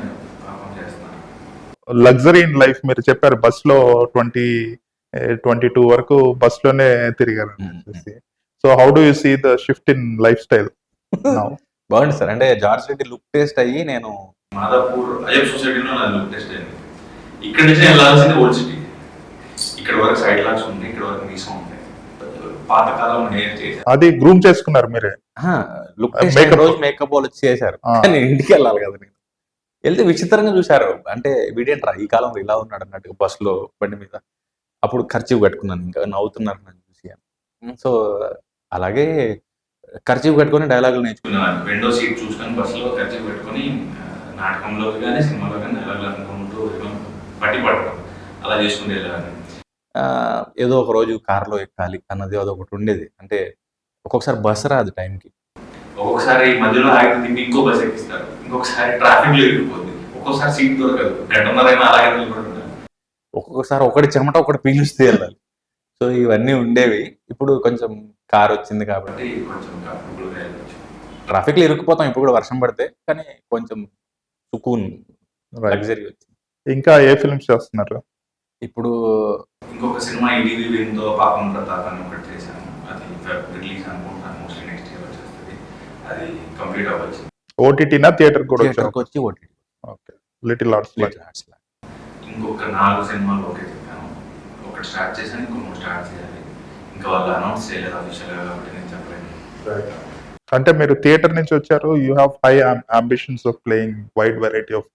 పర్ఫామ్ చేస్తున్నారు. లగ్జరీ ఇన్ లైఫ్ మీరు చెప్పారు. బస్లో 22 వరకు బస్లోనే తిరిగారు. So how do you see the shift in lifestyle? బాగుంది సార్. అంటే జార్జ్ రెడ్డి లుక్ టెస్ట్ అయ్యి నేను మాదాపూర్ అయ్యప్ప సొసైటీలో నా లుక్ టెస్ట్ అయింది. ఇక్కడ నుంచి వెళ్ళాల్సింది ఓల్డ్ సిటీ. ఇక్కడ వరకు సైడ్ లాక్స్ ఉన్నాయి, ఇక్కడ వరకు మీసం ఉంటాయి. పాతకాలం హెయిర్ చేశారు. అది గ్రూమ్ చేసుకున్నారు మీరే? Look Makeup. రోజు మేకప్ వాళ్ళు వచ్చి చేశారు, కానీ ఇంటికి వెళ్ళాలి కదా నేను. వెళ్తే విచిత్రంగా చూశారు, అంటే వీడేంట్రా ఈ కాలంలో ఇలా ఉన్నాడు అన్నట్టు బస్సులో బండి మీద. అప్పుడు ఖర్చు కట్టుకున్నాను, ఇంకా నవ్వుతున్నారు నన్ను చూసి. సో అలాగే ఖర్చు కట్టుకొని డైలాగులు నేర్చుకున్నాను. విండో సీట్ చూసుకొని బస్సులో ఖర్చు పెట్టుకొని నాటకంలో కానీ సినిమాలో కానీ డైలాగులు అనుకుంటూ పట్టి పట్టడం అలా చేసుకుంటూ వెళ్ళాను. ఏదో ఒక రోజు కారులో ఎక్కాలి అన్నది అదొకటి ఉండేది. అంటే ఒక్కొక్కసారి బస్సు రాదు టైంకి, ఒక్కొక్కసారి మధ్యలో ఆగి తిప్పి ఇంకో బస్ ఎక్కిస్తారు, ఇంకొకసారి ట్రాఫిక్ లో ఇరిగిపోతుంది, ఒక్కొక్కసారి సీట్ దొరకదు, గంటన్నరైనా అలాగే నిలబడి ఒక్కొక్కసారి ఒకటి చెమట ఒకటి పీలుస్తూ వెళ్ళాలి. సో ఇవన్నీ ఉండేవి. ఇప్పుడు కొంచెం కార్ వచ్చింది కాబట్టి కొంచెం కంఫర్టబుల్గా వెళ్ళచ్చు. ట్రాఫిక్లో ఇరుక్కుపోతాం ఇప్పుడు కూడా వర్షం పడితే, కానీ కొంచెం సుకూన్ లగ్జరీ వచ్చింది. ఇంకా ఏ ఫిల్మ్స్ చేస్తున్నారు ఇప్పుడు ఇంకొక సినిమా ఈడీవీ విన్తో పాపం ప్రతాప్ అని ఒకటి చేశాను, అది రిలీజ్ అనుకుంటాను, మోస్ట్లీ నెక్స్ట్ ఇయర్ వచ్చేస్తుంది. అది కంప్లీట్ అవ్వచ్చు. ఓటీటీనా థియేటర్ కూడా థియేటర్కి వచ్చి ఓటీటీ. Okay, little arts. ఇంకొక 4 సినిమాలు ఓకే చెప్పాను. ఒకటి స్టార్ట్ చేశాను, ఇంకో 3 స్టార్ట్ చేయాలి. ఇంకా వాళ్ళు అనౌన్స్ చేయలేదు అఫీషియల్గా, కాబట్టి నేను చెప్పలేను. అంటే మీరు థియేటర్ నుంచి వచ్చారు, you have high ambitions of playing wide variety of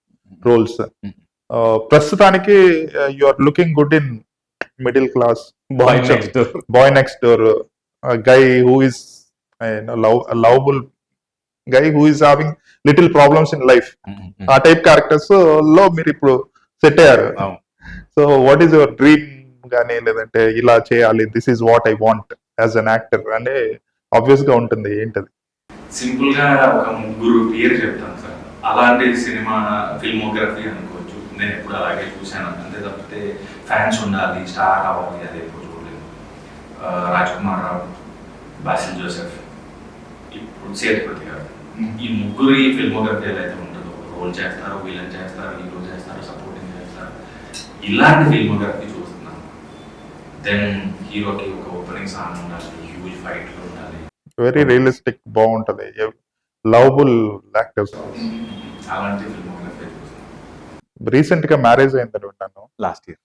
roles. ప్రస్తుతానికి you are looking good in middle class boy next door guy who is lovable guy who is having little problems in life, ఆ type characters లో మీరు ఇప్పుడు set అయ్యారు. So what is your dream గానీ, లేదంటే ఇలా చేయాలి, this is what I want as an actor అంటే ఆబ్వియస్ గా ఉంటుంది, ఏంటది? సింపుల్ గా ఒక 3 పేరు చెప్తాను సార్. అలాంటి సినిమా ఫిల్మోగ్రఫీ అనుకోవచ్చు, నేను ఎప్పుడు అలాగే చూశాను. అంతే తప్పితే ఫ్యాన్స్ ఉండాలి, స్టార్ అవ్వాలి, అది ఎప్పుడు చూడలేదు. రాజ్ కుమార్ రావు, బాసిల్ జోసెఫ్, ఇప్పుడు సేతుపతి గారు, ఈ ముగ్గురు ఈ ఫిల్మోగ్రఫీ ఏదైతే ఉంటుందో, రోల్ చేస్తారు, విలన్ చేస్తారు, హీరో చేస్తారు, సపోర్టింగ్ చేస్తారు, ఇలాంటి ఫిల్మోగ్రఫీ చూస్తున్నాను. దెన్ హీరోకి ఒక ఓపెనింగ్ సాంగ్ ఉండాలి, హ్యూజ్ ఫైట్లు ఉండాలి, వెరీ రియలిస్టిక్, బాగుంటది, లవబుల్ యాక్టర్స్. అలాంటి ఫిల్మోగ్రఫీ చూస్తున్నాను. రీసెంట్ గా మ్యారేజ్ అయిందని విన్నాను, last year.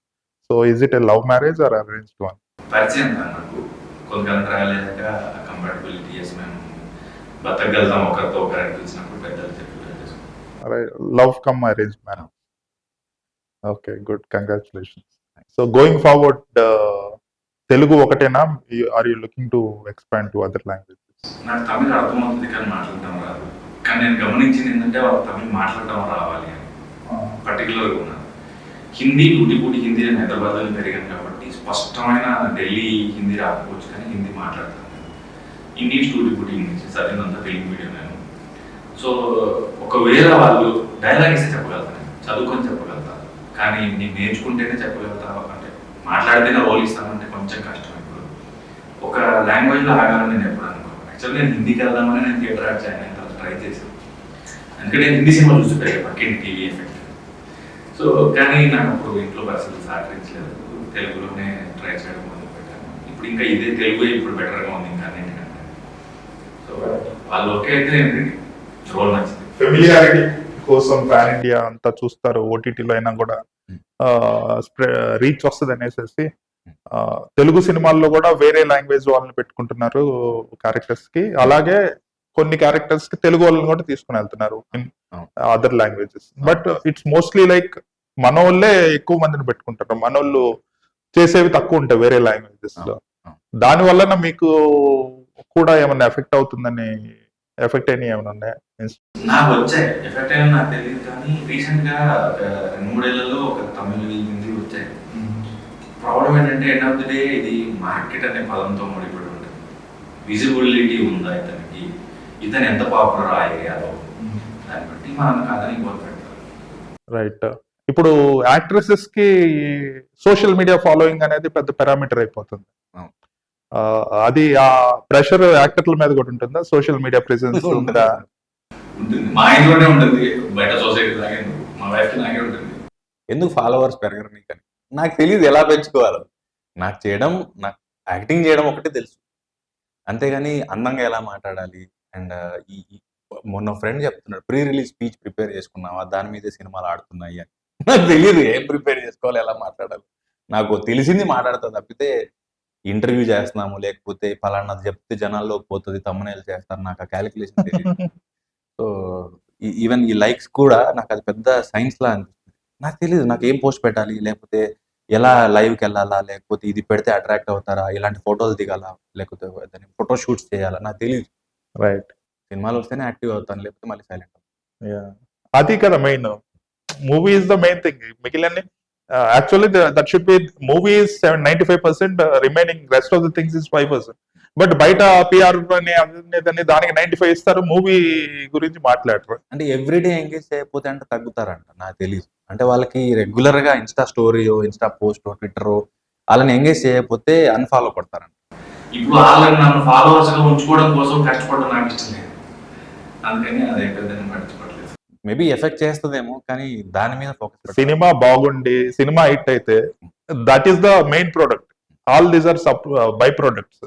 So is it a love marriage or arranged one? పరిచయం సార్ నాకు, కొంతకాలం ట్రావెల్ అయ్యాక కంపాటబిలిటీ చేసి మేము బతకగలుగుతాం ఒకరితో ఒకరు అనిపించినప్పుడు పెద్దలు చెప్పి love come arrange marriage. Okay, good, congratulations. So going forward, Telugu ఒకటేనా, are you looking to expand to other languages? నాకు తమిళ అర్థమవుతుంది కానీ మాట్లాడటం రాదు. కానీ నేను గమనించింది ఏంటంటే వాళ్ళు తమిళ మాట్లాడటం రావాలి అని పర్టికులర్గా ఉన్నాను. హిందీ టూటిపూటి హిందీ, నేను హైదరాబాద్లో పెరిగాను కాబట్టి స్పష్టమైన ఢిల్లీ హిందీ రాకపోవచ్చు, కానీ హిందీ మాట్లాడతాను. ఇంగ్లీష్ టూటిపూటి ఇంగ్లీష్, చదివినంతా తెలుగు మీడియం నేను. సో ఒకవేళ వాళ్ళు డైలాగ్ ఇస్తే చెప్పగలుగుతాను, చదువుకొని చెప్పగలుగుతాను, కానీ నేను నేర్చుకుంటేనే చెప్పగలుగుతాను. అంటే మాట్లాడితేనే రోల్ ఇస్తానంటే కొంచెం కష్టం. ఇప్పుడు ఒక లాంగ్వేజ్లో ఆగాలని నేను ఎప్పుడు అనుకోను. యాక్చువల్లీ నేను హిందీకి వెళ్దామని నేను థియేటర్ ఆర్ట్ చేయను, ట్రై చేశాను. అందుకే నేను హిందీ సినిమా చూసి పెరిగా, పక్కింటి టీవీ ఎఫెక్ట్. సో కానీ నాకు అప్పుడు ఇంట్లో పరిస్థితులు సహకరించలేదు, తెలుగులోనే ట్రై చేయడం మొదలు పెట్టాను. ఇప్పుడు ఇంకా ఇదే తెలుగు ఇప్పుడు బెటర్గా ఉంది ఇంకా అన్నింటికంటే. సో వాళ్ళు ఓకే అయితే రోల్ నచ్చింది. ఫెమిలియారిటీ కోసం పాన్ ఇండియా అంతా చూస్తారు, ఓటీటీలో అయినా కూడా రీచ్ వస్తుంది అనేసి తెలుగు సినిమాల్లో కూడా వేరే లాంగ్వేజ్ వాళ్ళని పెట్టుకుంటున్నారు క్యారెక్టర్స్ కి, అలాగే కొన్ని క్యారెక్టర్స్ కి తెలుగు వాళ్ళని కూడా తీసుకుని వెళ్తున్నారు in other languages. But it's mostly like మన వాళ్ళే ఎక్కువ మందిని పెట్టుకుంటారు, మన వాళ్ళు చేసేవి తక్కువ ఉంటాయి వేరే లాంగ్వేజెస్ లో. దాని వలన మీకు కూడా ఏమన్నా ఎఫెక్ట్ అవుతుందని, ఎఫెక్ట్ అయినా ఏమైనా ఉన్నాయా? నాకు వచ్చాయి, ఎఫెక్ట్ అయినా నాకు తెలియదు, కానీ రీసెంట్ గా 2-3 ఏళ్లలో ఒక తమిళ హిందీ వచ్చాయి. ప్రాబ్లం ఏంటంటే ఎండ్ ఆఫ్ ది డే ఇది మార్కెట్ అనే పదంతో ముడిపడి ఉంటుంది. విజిబిలిటీ ఉందా ఇతనికి, ఇతను ఎంత పాపులర్ ఆ ఏరియాలో, దాన్ని బట్టి మనం కాదని ఇంకోటి పెడతారు. రైట్. ఇప్పుడు యాక్ట్రెసెస్ కి సోషల్ మీడియా ఫాలోయింగ్ అనేది పెద్ద పారామీటర్ అయిపోతుంది. అది ఆ ప్రెషర్ యాక్టర్ల మీద కూడా ఉంటుందా? సోషల్ మీడియా ప్రెసెన్స్ ఉందా? ఉంటుంది, మా ఇంట్లోనే ఉంటుంది, బయట సొసైటీ లాగే మా వైఫ్ లాగే ఉంటుంది. ఎందుకు ఫాలోవర్స్ పెరగరు నీకని నాకు తెలియదు, ఎలా పెంచుకోవాలో. నాకు చేయడం, నాకు యాక్టింగ్ చేయడం ఒకటే తెలుసు, అంతేగాని అందంగా ఎలా మాట్లాడాలి. అండ్ మొన్న ఫ్రెండ్ చెప్తున్నాడు, ప్రీ రిలీజ్ స్పీచ్ ప్రిపేర్ చేసుకున్నావా, దాని మీదే సినిమాలు ఆడుతున్నాయి అని. నాకు తెలియదు ఏం ప్రిపేర్ చేసుకోవాలి, ఎలా మాట్లాడాలి. నాకు తెలిసింది మాట్లాడతా తప్పితే ఇంటర్వ్యూ చేస్తున్నాము, లేకపోతే పలానాది చెప్తే జనాల్లోకి పోతది, థంబ్‌నెయిల్ చేస్తారు. నాకు ఆ కాలిక్యులేషన్ తెలీదు. సో, ఈవెన్ ఈ లైక్స్ కూడా నాకది పెద్ద సైన్స్‌లా అనిపిస్తుంది. నాకు తెలీదు. నాకేం పోస్ట్ పెట్టాలి? లేకపోతే ఎలా లైవ్‌కెళ్ళాలా? లేకపోతే ఇది పెడితే అట్రాక్ట్ అవుతారా? ఇలాంటి ఫోటోలు దిగాలా? లేకపోతే దాన్ని ఫోటో షూట్స్ చేయాలా? నాకు తెలీదు. రైట్. సినిమాలో వస్తేనే యాక్టివ్ అవుతాను. లేకపోతే మళ్ళీ సైలెంట్ అవుతాను. యాహ్! అది కదా main. Movie is the main thing. మిగిలినన్ని actually that should be movie is 95% remaining rest of the things is 5%. But బయట పీఆర్ అని అదని దానికి 95 ఇస్తారు. మూవీ గురించి మాట్లాడరు. అంటే ఎవ్రీడే ఎంగేజ్ చేయకపోతే అంటే తగ్గుతారంట. నాకు తెలీదు. అంటే వాళ్ళకి రెగ్యులర్‌గా ఇన్‌స్టా స్టోరీయో, ఇన్‌స్టా పోస్టో, ట్విట్టరో ఆళ్ళని ఎంగేజ్ చేయకపోతే అన్‌ఫాలో కొడతారంట. ఇప్పుడు వాళ్ళని నన్ను ఫాలోవర్స్‌గా ఉంచుకోవడం కోసం కష్టపడడం నాకు ఇష్టం లేదు. అందుకని అది పెద్దగా పట్టించుకోవట్లేదు. మేబీ ఎఫెక్ట్ చేస్తదేమో కానీ దాని మీద ఫోకస్ పెట్టాలి. సినిమా బాగుండి సినిమా హిట్ అయితే that is the main product. All these are by products.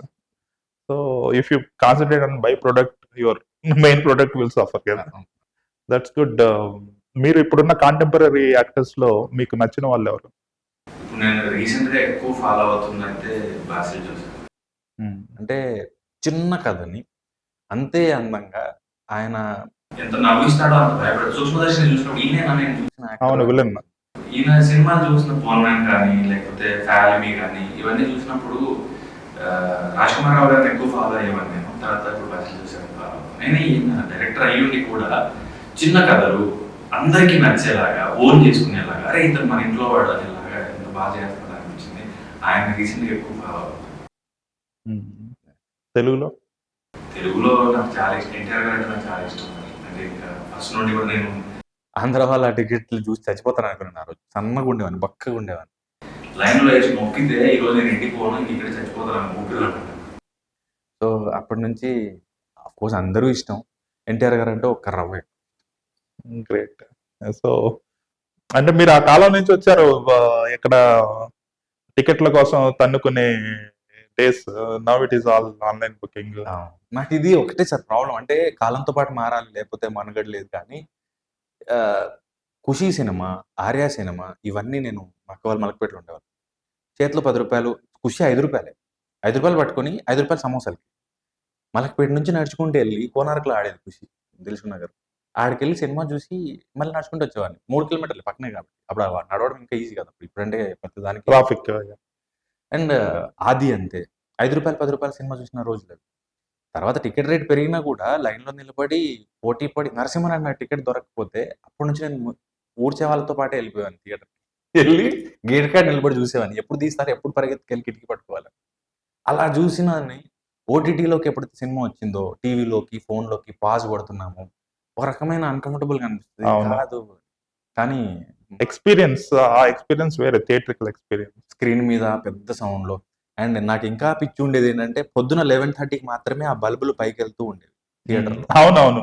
So if you concentrate on by product your main product will suffer కదా. That's good. మీరు ఇప్పుడున్న కాంటెంపరీ యాక్టర్స్ లో మీకు నచ్చిన వాళ్ళు ఎవరు? ఇప్పుడు నేను రీసెంట్‌గా ఎక్కువ ఫాలో అవుతుందంటే బాసిల్ జోసెఫ్. అంటే చిన్న కథని అంతే అందంగా ఆయన ఎంత నవ్విస్తాడో అంత భయపడదు. సూక్ష్మదర్శిని చూసినప్పుడు ఈయనేనా నేను చూసిన అవును, యాక్టర్. విలన్. ఈయన సినిమాలు చూసిన పోన్మ్యాన్ కానీ లేకపోతే ఫ్యామిలీ కానీ ఇవన్నీ చూసినప్పుడు రాజ్ కుమార్ రావు గారిని ఎక్కువ ఫాలో అయ్యేవాడిని నేను. తర్వాత ఇప్పుడు బాసిల్ జోసెఫ్ ఫాలో నేను. ఈయన డైరెక్టర్ అయ్యుండి కూడా చిన్న కథలు అందరికీ నచ్చేలాగా ఓన్ చేసుకునేలాగా, అరే ఇతను మన ఇంట్లో వాడు అనేలాగా ఎంత బాగా చేస్తాడు అనిపించింది. ఆయన రీసెంట్గా ఎక్కువ ఫాలో అవుతాను. తెలుగులో తెలుగులో నాకు చాలా ఇష్టం. ఎన్టీఆర్ గారు అంటే నాకు చాలా ఇష్టం. అంటే ఇంకా ఫస్ట్ నుండి కూడా నేను ఆంధ్ర వాళ్ళ టికెట్లు చూసి చచ్చిపోతాను అనుకున్నాను ఆ రోజు. సన్నగా ఉండేవాడిని, బక్కగా ఉండేవాడిని. లైన్లో వేసి మొక్కితే ఈరోజు నేను ఇంటికి పోను, ఇంక ఇక్కడ చచ్చిపోతాను ఊపిరి అంటాను. సో అప్పటి నుంచి కోర్స్ అందరూ ఇష్టం. ఎన్టీఆర్ గారు అంటే ఒక్క రవ్వే. గ్రేట్. సో అంటే మీరు ఆ కాలం నుంచి వచ్చారు. ఇక్కడ టికెట్ల కోసం తన్నుకునే days. Now it is all online booking. నాకు ఇది ఒకటే సార్ ప్రాబ్లం. అంటే కాలంతో పాటు మారాలి, లేకపోతే మనుగడ లేదు. కానీ ఖుషీ సినిమా, ఆర్య సినిమా ఇవన్నీ నేను అక్క వాళ్ళు మలకపేటలో ఉండేవాళ్ళు. చేతిలో ₹10 ఖుషి ₹5. ₹5 పట్టుకొని ₹5 సమోసాలకి. మలకపేట నుంచి నడుచుకుంటూ వెళ్ళి కోనార్క్‌లో ఆడేది ఖుషి, దిల్సుఖ్ నగర్. ఆడికెళ్ళి సినిమా చూసి మళ్ళీ నడుచుకుంటూ వచ్చేవాడిని. 3 కిలోమీటర్లు పక్కనే కాబట్టి. అప్పుడు నడవడం ఇంకా ఈజీ కదా. ఇప్పుడంటే ప్రతిదానికి ట్రాఫిక్. అండ్ ఆది అంతే. ₹5, ₹10 సినిమా చూసిన రోజులు. తర్వాత టికెట్ రేట్ పెరిగినా కూడా లైన్‌లో నిలబడి పోటీ పడి నరసింహన్ నాకు టికెట్ దొరకకపోతే అప్పటి నుంచి నేను ఊడ్చే వాళ్ళతో పాటే వెళ్ళిపోయాను థియేటర్‌కి. వెళ్ళి గేట్ కాడ నిలబడి చూసేవాడిని. ఎప్పుడు తీస్తారు, ఎప్పుడు పరిగెత్తుకెళ్ళి కిటికీ పట్టుకోవాలి. అలా చూసినాన్ని ఓటీటీలోకి ఎప్పుడైతే సినిమా వచ్చిందో టీవీలోకి, ఫోన్‌లోకి పాజ్ కొడుతున్నాము. ఒక రకమైన అన్‌కంఫర్టబుల్‌గా అనిపిస్తది. అవును. కాదు కానీ ఎక్స్పీరియన్స్, ఆ ఎక్స్పీరియన్స్ వేరే. Theatrical experience. స్క్రీన్ మీద పెద్ద సౌండ్‌లో అండ్ నాకు ఇంకా పిచ్చి ఉండేది ఏంటంటే పొద్దున 11:30కి మాత్రమే ఆ బల్బులు పైకెళ్తూ ఉండేవి థియేటర్‌లో. అవునవును.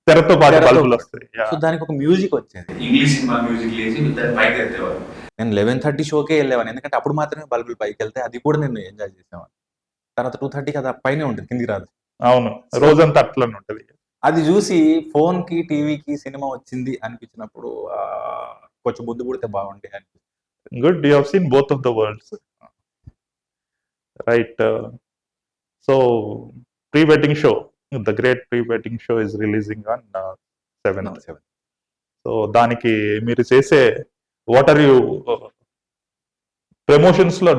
తెరతో పాటు బల్బులు వస్తాయి. సో దానికి ఒక మ్యూజిక్ వచ్చేది. ఇంగ్లీష్ సినిమా మ్యూజిక్ వేసి దాన్ని పైకి ఎత్తేవారు. నేను 11:30 షోకే వెళ్ళేవాడిని. ఎందుకంటే అప్పుడు మాత్రమే బల్బులు పైకెళ్తాయి. అది కూడా నేను ఎంజాయ్ చేసేవాడిని. తర్వాత 2:30కి అది పైనే ఉంటుంది, కిందికి రాదు. అవును, రోజంతా అట్లనే ఉంటది. అది చూసి ఫోన్‌కి, టీవీకి సినిమా వచ్చింది అనిపించినప్పుడు కొంచెం ముందు పుడితే బాగుండే అనిపిస్తుంది. Good. You have seen both of the worlds. Right. So pre wedding show, the great pre wedding show is releasing on 7th. So దానికి మీరు చేసే వాట్ ఆర్ యూ ప్రమోషన్స్ లో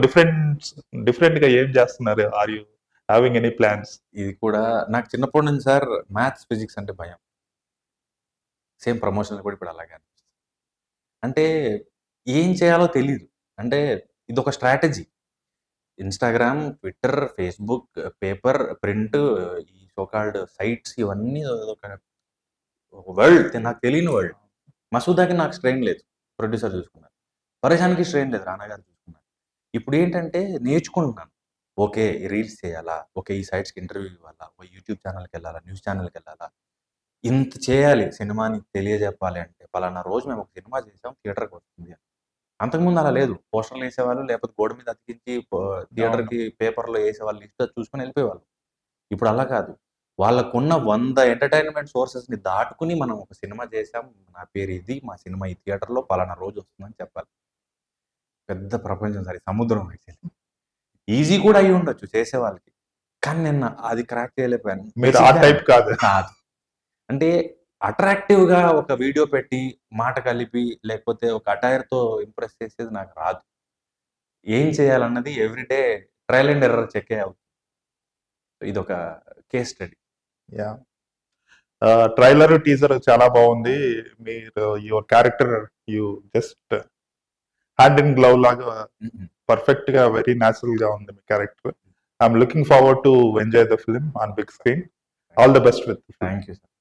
డిఫరెంట్ గా ఏం చేస్తున్నారు? Are you having any plans? ఇది కూడా నాకు చిన్నప్పటి నుంచి సార్ మ్యాథ్స్, ఫిజిక్స్ అంటే భయం. సేమ్ ప్రమోషన్‌లు కూడా ఇప్పుడు అలాగే అనిపిస్తుంది. అంటే ఏం చేయాలో తెలీదు. అంటే ఇదొక strategy. Instagram, Twitter, Facebook, paper, print, ఈ సో కాల్డ్ సైట్స్ ఇవన్నీ ఒక వరల్డ్. నాకు తెలియని వరల్డ్. మసూదాకి నాకు స్ట్రెయిన్ లేదు. ప్రొడ్యూసర్ చూసుకున్నారు. పరేషాన్‌కి స్ట్రెయిన్ లేదు. రానా గారు చూసుకున్నారు. ఇప్పుడేంటంటే నేర్చుకుంటున్నాను. ఓకే. రీల్స్ చేయాలా? ఓకే. ఈ సైట్స్‌కి ఇంటర్వ్యూ ఇవ్వాలా? ఒక యూట్యూబ్ ఛానెల్‌కెళ్ళాలా? న్యూస్ ఛానెల్‌కెళ్ళాలా? ఇంత చేయాలి సినిమాని తెలియజెప్పాలి అంటే. పలానా రోజు మేము ఒక సినిమా చేసాం, థియేటర్‌కి వస్తుంది అని. అంతకుముందు అలా లేదు. పోస్టర్‌లు ఏసేవాళ్ళు, లేకపోతే గోడ మీద అతికించి థియేటర్‌కి పేపర్‌లో ఏసేవాళ్ళు. లిస్ట్ చూసుకొని వెళ్ళిపోయేవాళ్ళు. ఇప్పుడు అలా కాదు. వాళ్ళకున్న 100 ఎంటర్టైన్మెంట్ సోర్సెస్ని దాటుకుని మనం ఒక సినిమా చేసాం, నా పేరు ఇది, మా సినిమా ఈ థియేటర్లో పలానా రోజు వస్తుందని చెప్పాలి. పెద్ద ప్రపంచం సార్, సముద్రం యాక్చువల్లీ. ఈజీ కూడా అయి ఉండొచ్చు చేసే వాళ్ళకి, కానీ నిన్న అది క్రాక్ చేయలేకపోయాను. మీరు ఆ టైప్ కాదు. కాదు అంటే అట్రాక్టివ్గా ఒక వీడియో పెట్టి మాట కలిపి లేకపోతే ఒక అటైర్తో ఇంప్రెస్ చేసేది నాకు రాదు. ఏం చేయాలన్నది ఎవ్రీడే ట్రయల్ అండ్ ఎర్రర్ చెక్కే అవుతుంది. ఇది ఒక case study. Yeah trailer teaser చాలా బాగుంది. మీరు your character you just hand in glove లాగా పర్ఫెక్ట్ గా వెరీ న్యాచురల్ గా ఉంది మీ character. I'm looking forward to enjoy the film on big screen. All the best with. Thank you sir.